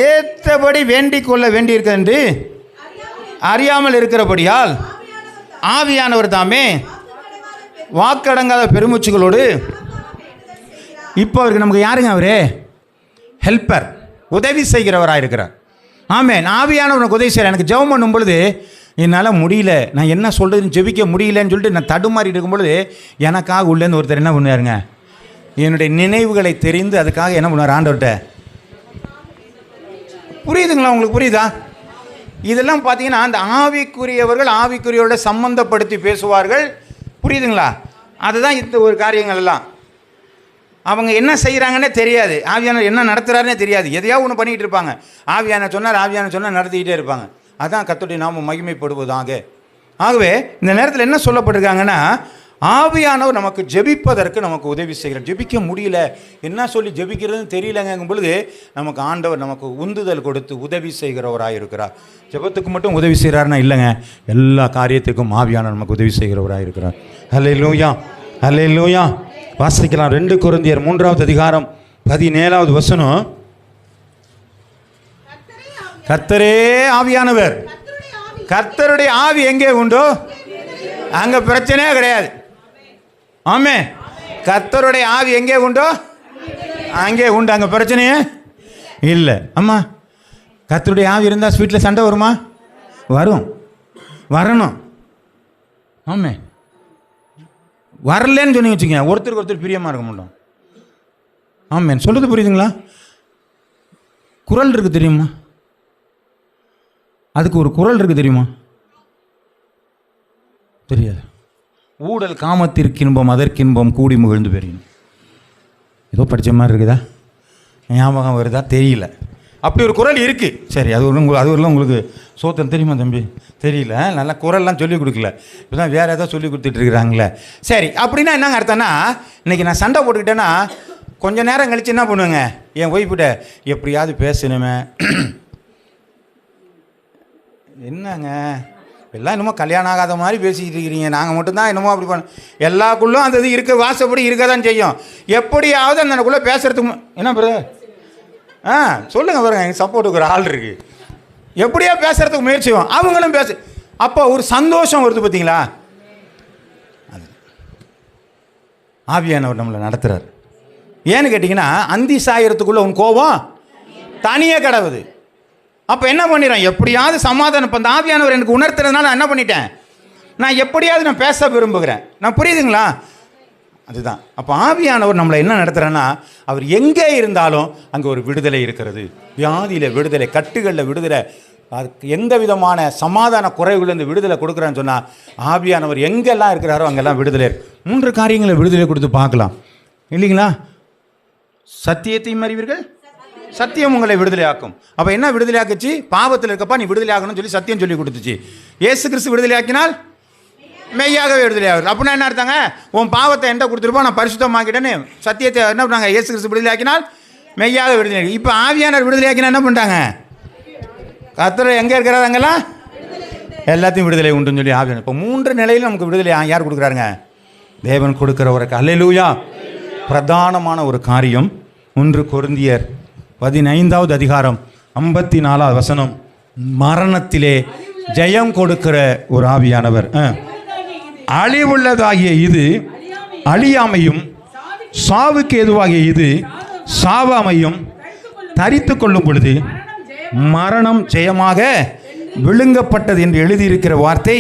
ஏற்றபடி வேண்டிக் கொள்ள வேண்டியிருக்க என்று அறியாமல் இருக்கிறபடியால் ஆவியானவர் தாமே வாக்கடங்காத பெருமூச்சுகளோடு இப்போ அவருக்கு நமக்கு யாருங்க? அவரே ஹெல்ப்பர், உதவி செய்கிறவராக இருக்கிறார். ஆமென். ஆவியானவர் எனக்கு உதவி செய்கிறார். எனக்கு ஜெபம் பண்ணும் பொழுது என்னால் முடியல, நான் என்ன சொல்கிறதுன்னு ஜெபிக்க முடியலன்னு சொல்லிட்டு நான் தடுமாறிட்டு இருக்கும் பொழுது எனக்காக உள்ளேருந்து ஒருத்தர் என்ன பண்ணுவாருங்க? என்னுடைய நினைவுகளை தெரிந்து அதுக்காக என்ன பண்ணுவார்? ஆண்டவர்கிட்ட. புரியுதுங்களா? உங்களுக்கு புரியுதா? இதெல்லாம் பார்த்தீங்கன்னா அந்த ஆவிக்குரியவர்கள் ஆவிக்குரியவரோட சம்மந்தப்படுத்தி பேசுவார்கள். புரியுதுங்களா? அதுதான் இந்த ஒரு காரியங்கள் எல்லாம். அவங்க என்ன செய்கிறாங்கன்னே தெரியாது, ஆவியானவர் என்ன நடத்துகிறாருன்னே தெரியாது, எதையாவது ஒன்று பண்ணிகிட்டு இருப்பாங்க. ஆவியானவர் சொன்னால் நடத்திக்கிட்டே இருப்பாங்க. அதான் கர்த்தருடைய நாமம் மகிமைப்படுவதாக. ஆகவே இந்த நேரத்தில் என்ன சொல்லப்பட்டிருக்காங்கன்னா, ஆவியானவர் நமக்கு ஜெபிப்பதற்கு நமக்கு உதவி செய்கிறார். ஜெபிக்க முடியல, என்ன சொல்லி ஜெபிக்கிறதுன்னு தெரியலங்கும் பொழுது நமக்கு ஆண்டவர் நமக்கு உந்துதல் கொடுத்து உதவி செய்கிறவராக இருக்கிறார். ஜெபத்துக்கு மட்டும் உதவி செய்கிறாருன்னா இல்லைங்க, எல்லா காரியத்துக்கும் ஆவியானவர் நமக்கு உதவி செய்கிறவராக இருக்கிறார். ஹல்லேலூயா, ஹல்லேலூயா. வாசிக்கலாம். 2 கொரிந்தியர் 3வது அதிகாரம் 17வது வசனம். கர்த்தரே ஆவியானவர். கர்த்தருடைய ஆவி எங்கே உண்டோ அங்கே பிரச்சனையே கிடையாது. ஆமே. கர்த்தருடைய ஆவி எங்கே உண்டோ அங்கே உண்டு, அங்கே பிரச்சனையே இல்லை. அம்மா, கர்த்தருடைய ஆவி இருந்தால் வீட்டில் சண்டை வருமா? வரணும். ஆமே. வரலன்னு சொன்னீங்க வச்சுக்கோங்க, ஒருத்தருக்கு ஒருத்தர் பிரியமாக இருக்க மாட்டோம். ஆமேன். சொல்கிறது புரியுதுங்களா? குரல் இருக்குது தெரியுமா? அதுக்கு ஒரு குரல் இருக்குது தெரியுமா? தெரியாது. ஊடல் காமத்திற்கின்பம் அதற்கின்பம் கூடி முகிழ்ந்து பெரியணும். ஏதோ படித்த மாதிரி இருக்குதா? ஞாபகம் வருதா? தெரியல. அப்படி ஒரு குரல் இருக்குது. சரி, அது ஒரு உங்களுக்கு சோத்தம் தெரியுமா தம்பி? தெரியல. நல்லா குரல்லாம் சொல்லிக் கொடுக்கல, இப்போ தான் வேறு ஏதோ சொல்லி கொடுத்துட்ருக்குறாங்களே. சரி, அப்படின்னா என்னங்க அர்த்தம்னா, இன்றைக்கி நான் சண்டை போட்டுக்கிட்டேன்னா கொஞ்சம் நேரம் கழித்து என்ன பண்ணுவேங்க, என் ஒய்ஃப்கிட்ட எப்படியாவது பேசணுமே. என்னங்க எல்லாம் என்னமோ கல்யாணம் ஆகாத மாதிரி பேசிக்கிட்டு இருக்கிறீங்க, நாங்கள் மட்டும்தான் என்னமோ அப்படி பண்ண. எல்லாக்குள்ளும் அந்த இது இருக்க வாசப்படி இருக்க தான் செய்யும். எப்படியாவது அந்தக்குள்ளே பேசுகிறதுக்கு என்ன பிரதர்? சொல்லுங்கள் பாருங்க, எங்கள் சப்போர்ட்டுக்கு ஒரு ஆள் இருக்குது. எப்படியா பேசுகிறதுக்கு முயற்சியும் அவங்களும் பேச. அப்போ ஒரு சந்தோஷம் வருது பார்த்தீங்களா? அது ஆவியானவர் நம்மளை நடத்துகிறார். ஏன்னு கேட்டிங்கன்னா, அந்தி சாயறதுக்குள்ளே உன் கோபம் தனியே கிடவுது. அப்போ என்ன பண்ணிடுறேன்? எப்படியாவது சமாதானம். இப்போ அந்த ஆவியானவர் எனக்கு உணர்த்துறதுனால நான் என்ன பண்ணிட்டேன்? நான் எப்படியாவது நான் பேச விரும்புகிறேன். நான் புரியுதுங்களா? அதுதான். அப்போ ஆவியானவர் நம்மளை என்ன நடத்துகிறேன்னா, அவர் எங்கே இருந்தாலும் அங்கே ஒரு விடுதலை இருக்கிறது. வியாதியில் விடுதலை, கட்டுகளில் விடுதலை, அதுக்கு எந்த விதமான சமாதான குறைவுலேருந்து விடுதலை கொடுக்குறான்னு சொன்னால் ஆவியானவர் எங்கெல்லாம் இருக்கிறாரோ அங்கெல்லாம் விடுதலை. 3 காரியங்களை விடுதலை கொடுத்து பார்க்கலாம் இல்லைங்களா? சத்தியத்தையும் அறிவீர்கள், சத்தியம் உங்களை விடுதலை ஆக்கும். அப்போ என்ன விடுதலை ஆக்குச்சு? பாவத்தில் இருக்கப்பா நீ விடுதலை ஆகணும்னு சொல்லி சத்தியம் சொல்லி கொடுத்துச்சு. இயேசு கிறிஸ்து விடுதலை ஆக்கினால் மெய்யாகவே விடுதலை ஆகுது. அப்படின்னா என்ன அர்த்தங்க? உன் பாவத்தை என்கிட்ட கொடுத்துருப்போம், நான் பரிசுத்தமாக்கிட்டேன்னு சத்தியத்தை என்ன பண்ணாங்க? இயேசு கிறிஸ்து விடுதலை ஆக்கினால் மெய்யாக விடுதலை. இப்போ ஆவியானவர் விடுதலை ஆக்கினா என்ன பண்ணிட்டாங்க? கர்த்தர் எங்கே இருக்கிறார் அங்கெல்லாம் எல்லாத்தையும் விடுதலை உண்டுன்னு சொல்லி ஆவியானவர். இப்போ 3 நிலையில் நமக்கு விடுதலை யார் கொடுக்குறாருங்க? தேவன் கொடுக்குறவருக்கு. அல்லேலூயா. பிரதானமான ஒரு காரியம் 1 கொரிந்தியர் 15வது அதிகாரம் 54வது வசனம். மரணத்திலே ஜெயம் கொடுக்கிற ஒரு ஆவியானவர். அழிவுள்ளதாகிய இது அழியாமையும், சாவுக்கு எதுவாகிய இது சாவாமையும் தரித்து கொள்ளும் பொழுது மரணம் ஜெயமாக விழுங்கப்பட்டது என்று எழுதியிருக்கிற வார்த்தை.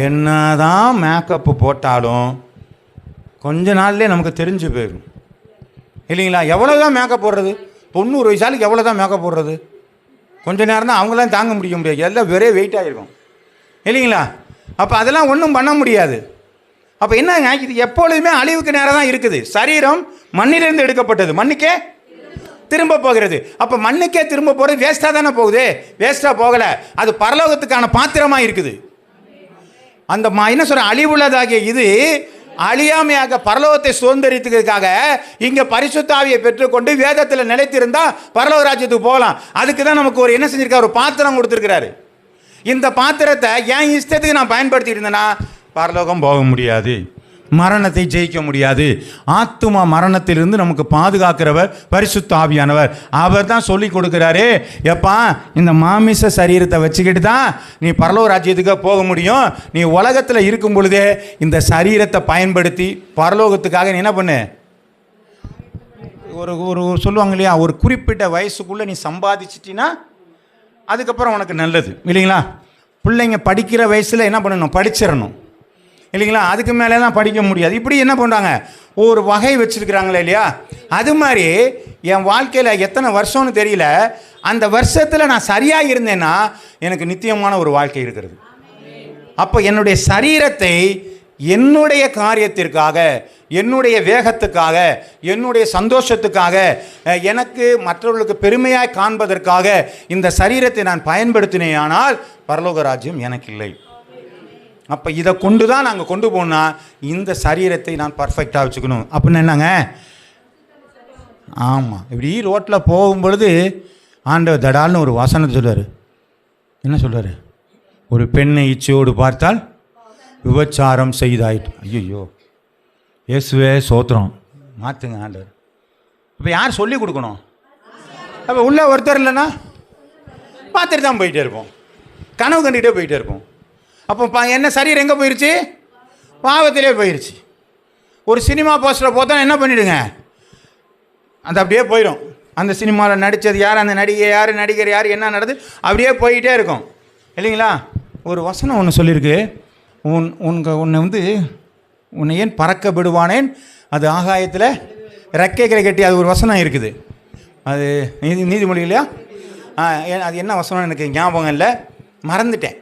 என்னதான் மேக்கப்பு போட்டாலும் கொஞ்ச நாள்லேயே நமக்கு தெரிஞ்சு போயிடும் இல்லைங்களா? எவ்வளோதான் மேக்கப் போடுறது? 90 வயசாலுக்கு எவ்வளோ தான் மேக்கப் போடுறது? கொஞ்ச நேரம் தான், அவங்களாம் தாங்க முடியாது, எல்லாம் ஒரே வெயிட்டாக இருக்கும் இல்லைங்களா? அப்போ அதெல்லாம் ஒன்றும் பண்ண முடியாது. அப்போ என்னங்க, இது எப்பொழுதுமே அழிவுக்கு நேரம் தான் இருக்குது. சரீரம் மண்ணிலிருந்து எடுக்கப்பட்டது, மண்ணுக்கே திரும்ப போகிறது. அப்போ மண்ணுக்கே திரும்ப போகிறது வேஸ்ட்டாக தானே போகுது? வேஸ்ட்டாக போகலை, அது பரலோகத்துக்கான பாத்திரமாக இருக்குது. அந்த என்ன சொல்கிற, அழிவுள்ளதாகிய இது அழியாமையாக பரலோகத்தை சுதந்திரித்துக்காக இங்கே பரிசுத்த ஆவியை பெற்றுக்கொண்டு வேதத்தில் நிலைத்திருந்தா பரலோக ராஜ்யத்துக்கு போகலாம். அதுக்கு தான் நமக்கு ஒரு என்ன செஞ்சிருக்காரு, ஒரு பாத்திரம் கொடுத்துருக்கிறாரு. இந்த பாத்திரத்தை என் இஷ்டத்துக்கு நான் பயன்படுத்திட்டு இருந்தேன்னா பரலோகம் போக முடியாது, மரணத்தை ஜெயிக்க முடியாது. ஆத்துமா மரணத்திலிருந்து நமக்கு பாதுகாக்கிறவர் பரிசுத்த ஆவியானவர். அவர் தான் சொல்லி கொடுக்குறாரு, எப்பா இந்த மாமிச சரீரத்தை வச்சுக்கிட்டு தான் நீ பரலோக ராஜ்யத்துக்கு போக முடியும். நீ உலகத்தில் இருக்கும் பொழுதே இந்த சரீரத்தை பயன்படுத்தி பரலோகத்துக்காக நீ என்ன பண்ணு, ஒரு ஒரு சொல்லுவாங்க இல்லையா, ஒரு குறிப்பிட்ட வயசுக்குள்ளே நீ சம்பாதிச்சிட்டினா அதுக்கப்புறம் உனக்கு நல்லது இல்லைங்களா. பிள்ளைங்க படிக்கிற வயசில் என்ன பண்ணணும், படிச்சிடணும் இல்லைங்களா. அதுக்கு மேலேலாம் படிக்க முடியாது. இப்படி என்ன பண்ணுறாங்க, ஒரு வகை வச்சுருக்கிறாங்களே இல்லையா. அது மாதிரி என் வாழ்க்கையில் எத்தனை வருஷம்னு தெரியல, அந்த வருஷத்தில் நான் சரியாக இருந்தேன்னா எனக்கு நித்தியமான ஒரு வாழ்க்கை இருக்கிறது. அப்போ என்னுடைய சரீரத்தை என்னுடைய காரியத்திற்காக, என்னுடைய வேகத்துக்காக, என்னுடைய சந்தோஷத்துக்காக, எனக்கு மற்றவர்களுக்கு பெருமையாக காண்பதற்காக இந்த சரீரத்தை நான் பயன்படுத்தினேயானால் பரலோக ராஜ்யம் எனக்கு இல்லை. அப்போ இதை கொண்டு தான் நாங்கள் கொண்டு போனால் இந்த சரீரத்தை நான் பர்ஃபெக்டாக வச்சுக்கணும் அப்படின்னு என்னங்க. ஆமாம், இப்படி ரோட்டில் போகும்பொழுது ஆண்டவர் தடால்னு ஒரு வசனத்தை சொல்லுவார். என்ன சொல்கிறார், ஒரு பெண்ணை இச்சையோடு பார்த்தால் விபச்சாரம் செய்தாயிட்டு. ஐயோ இயேசுவே சோத்திரம், மாற்றுங்க ஆண்டவர். இப்போ யார் சொல்லி கொடுக்கணும்? அப்போ உள்ள ஒருத்தர் இல்லைன்னா பார்த்துட்டு தான் போயிட்டே இருப்போம், கனவு கண்டுகிட்டே போயிட்டே இருப்போம். அப்போ என்ன சரீரம் எங்கே போயிடுச்சு, பாவத்திலே போயிடுச்சு. ஒரு சினிமா போஸ்டரை பார்த்தா என்ன பண்ணிவிடுங்க, அது அப்படியே போயிடும். அந்த சினிமாவில் நடித்தது யார், அந்த நடிகை யார், நடிகர் யார், என்ன நடந்து அப்படியே போயிட்டே இருக்கும் இல்லைங்களா. ஒரு வசனம் ஒன்று சொல்லியிருக்கு, உன்னை உன்னை ஏன் பறக்க விடுவானேன், அது ஆகாயத்தில் ரெக்கைகளை கட்டி, அது ஒரு வசனம் இருக்குது. அது நீதிமொழி இல்லையா. அது என்ன வசனம் எனக்கு ஞாபகம் இல்லை, மறந்துட்டேன்.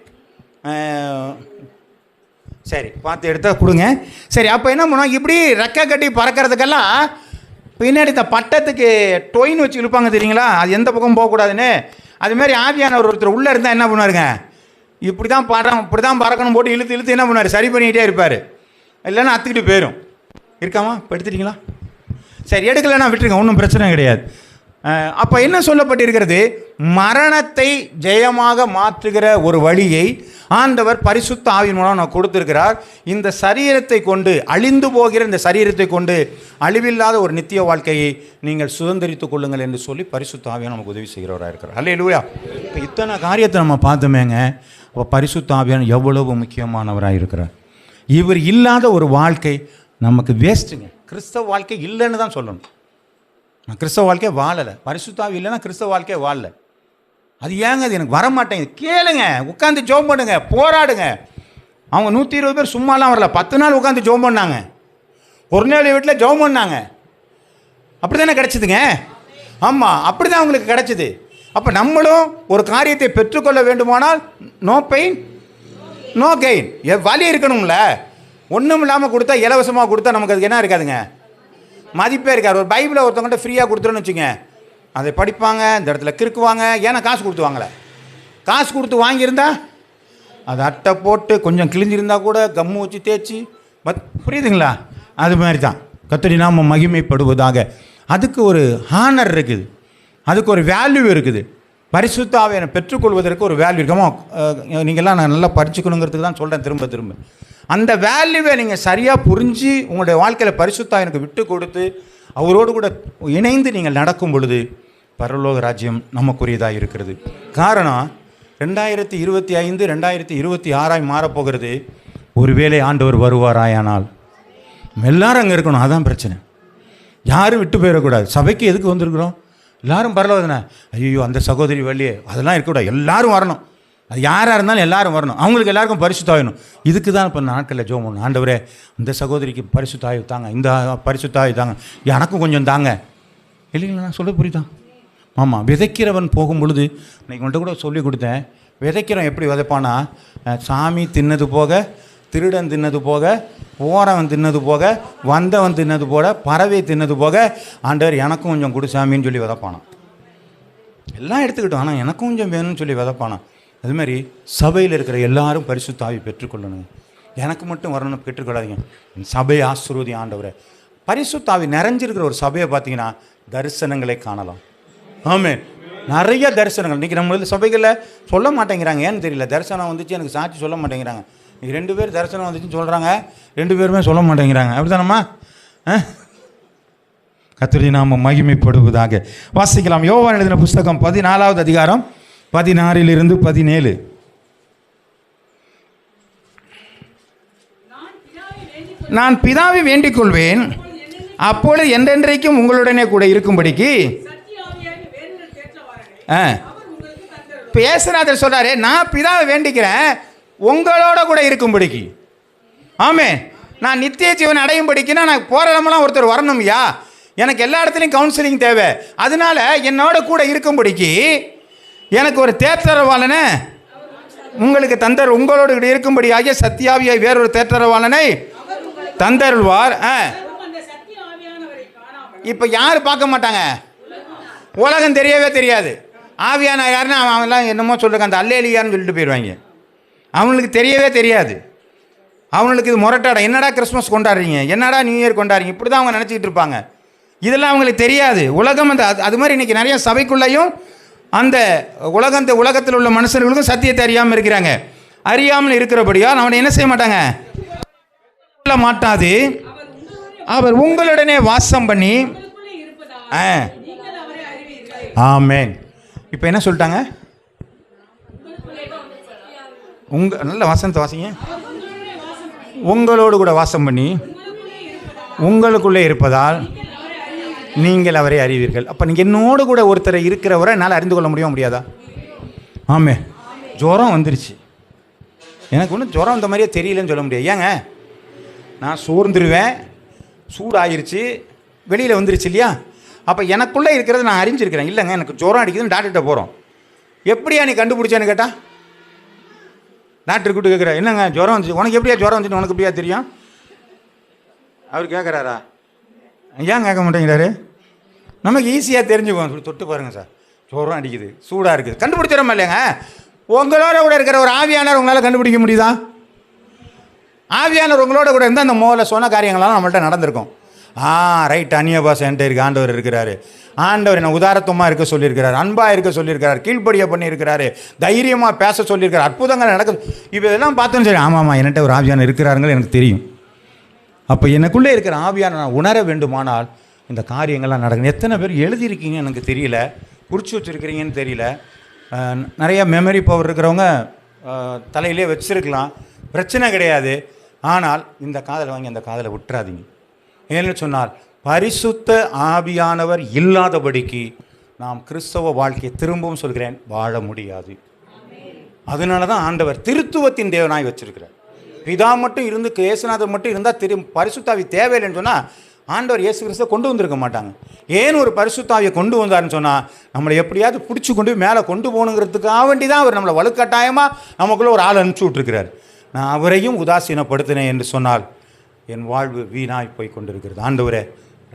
சரி பார்த்து எடுத்தால் கொடுங்க. சரி, அப்போ என்ன பண்ணுவோம், இப்படி ரெக்கை கட்டி பறக்கிறதுக்கெல்லாம் பின்னாடி இந்த பட்டத்துக்கு டொயின் வச்சு இழுப்பாங்க தெரியுங்களா, அது எந்த பக்கம் போகக்கூடாதுன்னு. அதுமாரி ஆவியானவர் ஒருத்தர் உள்ளே இருந்தால் என்ன பண்ணுவாருங்க, இப்படி தான் பாடுறோம், இப்படி தான் பறக்கணும் போட்டு இழுத்து இழுத்து என்ன பண்ணுவார், சரி பண்ணிக்கிட்டே இருப்பார். இல்லைன்னா அத்துக்கிட்டு போயிடும். இருக்காமா, இப்போ எடுத்துட்டிங்களா? சரி, எடுக்கலைன்னா விட்டுருங்க, ஒன்றும் பிரச்சனை கிடையாது. அப்போ என்ன சொல்லப்பட்டிருக்கிறது, மரணத்தை ஜெயமாக மாற்றுகிற ஒரு வழியை ஆண்டவர் பரிசுத்த ஆவியின் மூலம் நான் கொடுத்திருக்கிறார். இந்த சரீரத்தை கொண்டு, அழிந்து போகிற இந்த சரீரத்தை கொண்டு அழிவில்லாத ஒரு நித்திய வாழ்க்கையை நீங்கள் சுதந்திரித்துக் கொள்ளுங்கள் என்று சொல்லி பரிசுத்த ஆவியானவர் நமக்கு உதவி செய்கிறவராக இருக்கிறார். அல்லேலூயா. இப்போ இத்தனை காரியத்தை நம்ம பார்த்தோமேங்க. அப்போ பரிசுத்த ஆவியானவர் எவ்வளவு முக்கியமானவராக இருக்கிறார். இவர் இல்லாத ஒரு வாழ்க்கை நமக்கு வேஸ்ட்டுங்க. கிறிஸ்தவ வாழ்க்கை இல்லைன்னு தான் சொல்லணும். நான் கிறிஸ்தவ வாழ்க்கையை வாழலை, பரிசுத்த ஆவி இல்லைன்னா கிறிஸ்தவ வாழ்க்கையை வாழலை. அது ஏங்க, அது எனக்கு வரமாட்டேங்குது. கேளுங்க, உட்காந்து ஜெபம் பண்ணுங்க, போராடுங்க. அவங்க 120 பேர் சும்மாலாம் வரல, 10 நாள் உட்காந்து ஜெபம் பண்ணாங்க. கொர்நேலிய வீட்டில் ஜெபம் பண்ணாங்க. அப்படி தானே கிடச்சிதுங்க. ஆமாம், அப்படி தான் அவங்களுக்கு கிடச்சிது. அப்போ நம்மளும் ஒரு காரியத்தை பெற்றுக்கொள்ள வேண்டுமானால் நோ பெயின் நோ கெயின். வலி இருக்கணும்ல. ஒன்றும் இல்லாமல் கொடுத்தா, இலவசமாக கொடுத்தா நமக்கு அதுக்கு என்ன இருக்காதுங்க, மதிப்பே இருக்காது. ஒரு பைபிளை ஒருத்தவங்கள்ட்ட ஃப்ரீயாக கொடுத்துருன்னு வச்சுங்க, அதை படிப்பாங்க, இந்த இடத்துல கிறுக்குவாங்க. ஏன்னா காசு கொடுத்து வாங்கலை. காசு கொடுத்து வாங்கியிருந்தா அது அட்டை போட்டு கொஞ்சம் கிழிஞ்சிருந்தா கூட கம்மு வச்சு தேய்ச்சி புரியுதுங்களா. அது மாதிரி தான் கர்த்தருடைய நாமம் மகிமைப்படுவதாக. அதுக்கு ஒரு ஹானர் இருக்குது, அதுக்கு ஒரு வேல்யூ இருக்குது. பரிசுத்த ஆவியை பெற்றுக்கொள்வதற்கு ஒரு வேல்யூ இருக்கமோ. நீங்கள்லாம் நான் நல்லா படிச்சுக்கணுங்கிறதுக்கு தான் சொல்கிறேன் திரும்ப திரும்ப. அந்த வேல்யூவை நீங்கள் சரியாக புரிஞ்சு உங்களுடைய வாழ்க்கையில் பரிசுத்த ஆவியை விட்டு கொடுத்து அவரோடு கூட இணைந்து நீங்கள் நடக்கும் பொழுது பரலோக ராஜ்யம் நமக்குரியதாக இருக்கிறது. காரணம் 2025 2026 மாறப்போகிறது. ஒருவேளை ஆண்டவர் வருவாராயானால் எல்லாரும் அங்கே இருக்கணும். அதுதான் பிரச்சனை. யாரும் விட்டு போயிடக்கூடாது. சபைக்கு எதுக்கு வந்திருக்கிறோம், எல்லாரும் பரலோகம்தானே. ஐயோ அந்த சகோதரி வழியே அதெல்லாம் இருக்கக்கூடாது, எல்லாரும் வரணும். அது யாராக இருந்தாலும் எல்லாரும் வரணும். அவங்களுக்கு எல்லாருக்கும் பரிசுத்த ஆகணும். இதுக்கு தான் இப்போ நாட்களில் ஜெபம் பண்ணணும். ஆண்டவரே இந்த சகோதரிக்கு பரிசுத்த ஆய்வு தாங்க, இந்த பரிசுத்த ஆய்வு தாங்க, எனக்கும் கொஞ்சம் தாங்க. இல்லைங்களா, நான் சொல்ல புரியுதா? ஆமாம், விதைக்கிறவன் போகும் பொழுது இன்னைக்கு உங்கள்கிட்ட கூட சொல்லி கொடுத்தேன். விதைக்கிறவன் எப்படி விதைப்பானா, சாமி தின்னது போக, திருடன் தின்னது போக, போகிறவன் தின்னது போக, வந்தவன் தின்னது போக, பறவை தின்னது போக, ஆண்டவர் எனக்கும் கொஞ்சம் கொடு சாமின்னு சொல்லி விதைப்பானான். எல்லாம் எடுத்துக்கிட்டோம், ஆனால் எனக்கும் கொஞ்சம் வேணும்னு சொல்லி விதைப்பானான். அதுமாதிரி சபையில் இருக்கிற எல்லாரும் பரிசுத்த ஆவி பெற்றுக்கொள்ளணும். எனக்கு மட்டும் வரணும்னு பெற்றுக்கொள்ளாதீங்க. சபையை ஆசீர்வதி ஆண்டவரே. பரிசுத்த ஆவி நிறைஞ்சிருக்கிற ஒரு சபையை பார்த்தீங்கன்னா தரிசனங்களை காணலாம். ஆமென். நிறைய தரிசனங்கள் இன்றைக்கி நம்மளது சபைகளில் சொல்ல மாட்டேங்கிறாங்க. ஏன்னு தெரியல. தரிசனம் வந்துச்சு எனக்கு சாட்சி சொல்ல மாட்டேங்கிறாங்க. இன்றைக்கி 2 பேர் தரிசனம் வந்துச்சுன்னு சொல்கிறாங்க, 2 பேருமே சொல்ல மாட்டேங்கிறாங்க. அப்படித்தானம்மா? கர்த்தருடைய நாமம் மகிமைப்படுவதாக. வாசிக்கலாம். யோவான் எழுதின புஸ்தகம் 14வது அதிகாரம் 16 17. நான் பிதாவை வேண்டிக் கொள்வேன், அப்பொழுது என்றென்றைக்கும் உங்களுடனே கூட இருக்கும்படிக்கு. பேசுறாதர் சொல்றாரு, நான் பிதாவை வேண்டிக்கிறேன் உங்களோட கூட இருக்கும்படிக்கு. ஆமே, நான் நித்திய ஜீவன் அடையும்படிக்குன்னா நான் போகிற இடமெல்லாம் ஒருத்தர் வரணும்யா. எனக்கு எல்லா இடத்துலையும் கவுன்சிலிங் தேவை. அதனால என்னோட கூட இருக்கும்படிக்கு எனக்கு ஒரு தேற்றரவாளனை உங்களுக்கு தந்தர், உங்களோடு இருக்கும்படி ஆகிய சத்தியாவியை வேறொரு தேற்றரவாளனை தந்தருள்வார். இப்போ யார் பார்க்க மாட்டாங்க? உலகம் தெரியவே தெரியாது. ஆவியான யாருன்னா அவன்லாம் என்னமோ சொல்கிறாங்க, அந்த அல்லேலியான்னு சொல்லிட்டு போயிடுவாங்க. அவங்களுக்கு தெரியவே தெரியாது. அவங்களுக்கு இது முரட்டாடா, என்னடா கிறிஸ்மஸ் கொண்டாடுறீங்க, என்னடா நியூ இயர் கொண்டாடுறீங்க, இப்படி தான் அவங்க நினச்சிக்கிட்டு இருப்பாங்க. இதெல்லாம் அவங்களுக்கு தெரியாது. உலகம் அந்த அது மாதிரி இன்றைக்கி நிறைய சபைக்குள்ளேயும் அந்த உலகத்தில் உள்ள மனுஷர்களுக்கும் சத்தியத்தை அறியாமல் இருக்கிறாங்க. அறியாமல் இருக்கிறபடியால் அவனை என்ன செய்ய மாட்டாங்க? மாட்டாது. அவர் உங்களுடனே வாசம் பண்ணி. ஆமென். இப்போ என்ன சொல்லிட்டாங்க? நல்ல வாசனத்தை வாசிங்க. உங்களோடு கூட வாசம் பண்ணி உங்களுக்குள்ளே இருப்பதால் நீங்கள் அவரை அறிவீர்கள். அப்போ நீங்கள் என்னோடு கூட ஒருத்தரை இருக்கிறவரை என்னால் அறிந்து கொள்ள முடியாதா? ஆமே. ஜுரம் வந்துருச்சு, எனக்கு ஒன்றும் ஜுரம் இந்த மாதிரியே தெரியலன்னு சொல்ல முடியாது. ஏங்க, நான் சோர்ந்துருவேன், சூடாயிருச்சு, வெளியில் வந்துருச்சு இல்லையா? அப்போ எனக்குள்ளே இருக்கிறத நான் அறிஞ்சிருக்கிறேன். இல்லைங்க, எனக்கு ஜுரம் அடிக்குதுன்னு டாக்டர்கிட்ட போகிறோம். எப்படியா நீ கண்டுபிடிச்சான்னு கேட்டால், டாக்டர் கூப்பிட்டு கேட்குறேன், என்னங்க ஜுரம் வந்துச்சு, உனக்கு எப்படியா ஜுரம் வந்துச்சு, உனக்கு எப்படியா தெரியும்? அவர் கேட்குறாரா? ஏன் கேட்க மாட்டேங்கிறாரு? நமக்கு ஈஸியாக தெரிஞ்சுக்குவோம். சொல்லி தொட்டு பாருங்கள் சார், ஜுரம் அடிக்குது, சூடாக இருக்குது, கண்டுபிடிச்சிடமா இல்லைங்க? உங்களோட கூட இருக்கிற ஒரு ஆவியானவர் உங்களால் கண்டுபிடிக்க முடியுதா? ஆவியானவர் உங்களோட கூட இருந்தால் அந்த மோல சொன்ன காரியங்கள்லாம் நம்மள்ட்ட நடந்திருக்கும். ரைட், அந்நிய பாஷை என்கிட்ட இருக்குது, ஆண்டவர் இருக்கிறாரு, ஆண்டவர் என்ன உதாரத்துவமாக இருக்க சொல்லியிருக்கிறார், அன்பாக இருக்க சொல்லியிருக்கிறார், கீழ்ப்படியாக பண்ணியிருக்கிறாரு, தைரியமாக பேச சொல்லியிருக்கிறார், அற்புதங்கள் நடக்குது. இப்போ இதெல்லாம் பார்த்தோன்னு சரி, ஆமாம்மா என்கிட்ட ஒரு ஆவியானவர் இருக்கிறாருங்கள் எனக்கு தெரியும். அப்போ எனக்குள்ளே இருக்கிற ஆவியான நான் உணர வேண்டுமானால் இந்த காரியங்கள்லாம் நடக்கணும். எத்தனை பேர் எழுதியிருக்கீங்கன்னு எனக்கு தெரியல, குறித்து வச்சுருக்கிறீங்கன்னு தெரியல. நிறைய மெமரி பவர் இருக்கிறவங்க தலையிலே வச்சுருக்கலாம், பிரச்சனை கிடையாது. ஆனால் இந்த காதலை வாங்கி அந்த காதலை விட்டுறாதீங்க. ஏன்னு சொன்னால் பரிசுத்த ஆவியானவர் இல்லாதபடிக்கு நாம் கிறிஸ்தவ வாழ்க்கையை திரும்பவும் சொல்கிறேன் வாழ முடியாது. அதனால தான் ஆண்டவர் திருத்துவத்தின் தேவனாய் வச்சிருக்கிறார். பிதா மட்டும் இருந்து இயேசுநாதர் மட்டும் இருந்தால் பரிசுத்தாவி தேவையில்லைன்னு சொன்னால் ஆண்டவர் இயேசு கிறிஸ்துவை கொண்டு வந்திருக்க மாட்டாங்க. ஏன் ஒரு பரிசுத்தாவியை கொண்டு வந்தாருன்னு சொன்னால் நம்மளை எப்படியாவது பிடிச்சி கொண்டு போய் மேலே கொண்டு போகணுங்கிறதுக்காக வேண்டி தான் அவர் நம்மளை வலுக்கட்டாயமாக நமக்குள்ளே ஒரு ஆள் அனுப்பிச்சி விட்ருக்கிறார். நான் அவரையும் உதாசீனப்படுத்தினேன் என்று சொன்னால் என் வாழ்வு வீணாய் போய் கொண்டிருக்கிறது. ஆண்டவரே,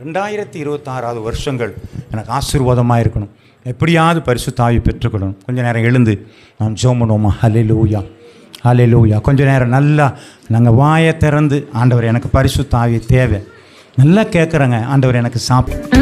2026 வருஷங்கள் எனக்கு ஆசீர்வாதமாக இருக்கணும், எப்படியாவது பரிசுத்தாவி பெற்றுக்கொள்ளணும். கொஞ்சம் நேரம் எழுந்து நாம் ஜெபம் பண்ணுவோமா? ஹல்லேலூயா, ஹல்லேலூயா. கொஞ்சம் நேரம் நல்லா நாங்கள் வாயை திறந்து, ஆண்டவர் எனக்கு பரிசுத்தாவி தேவை, நல்லா கேட்குறேங்க, ஆண்டவர் எனக்கு சாப்பிட்டு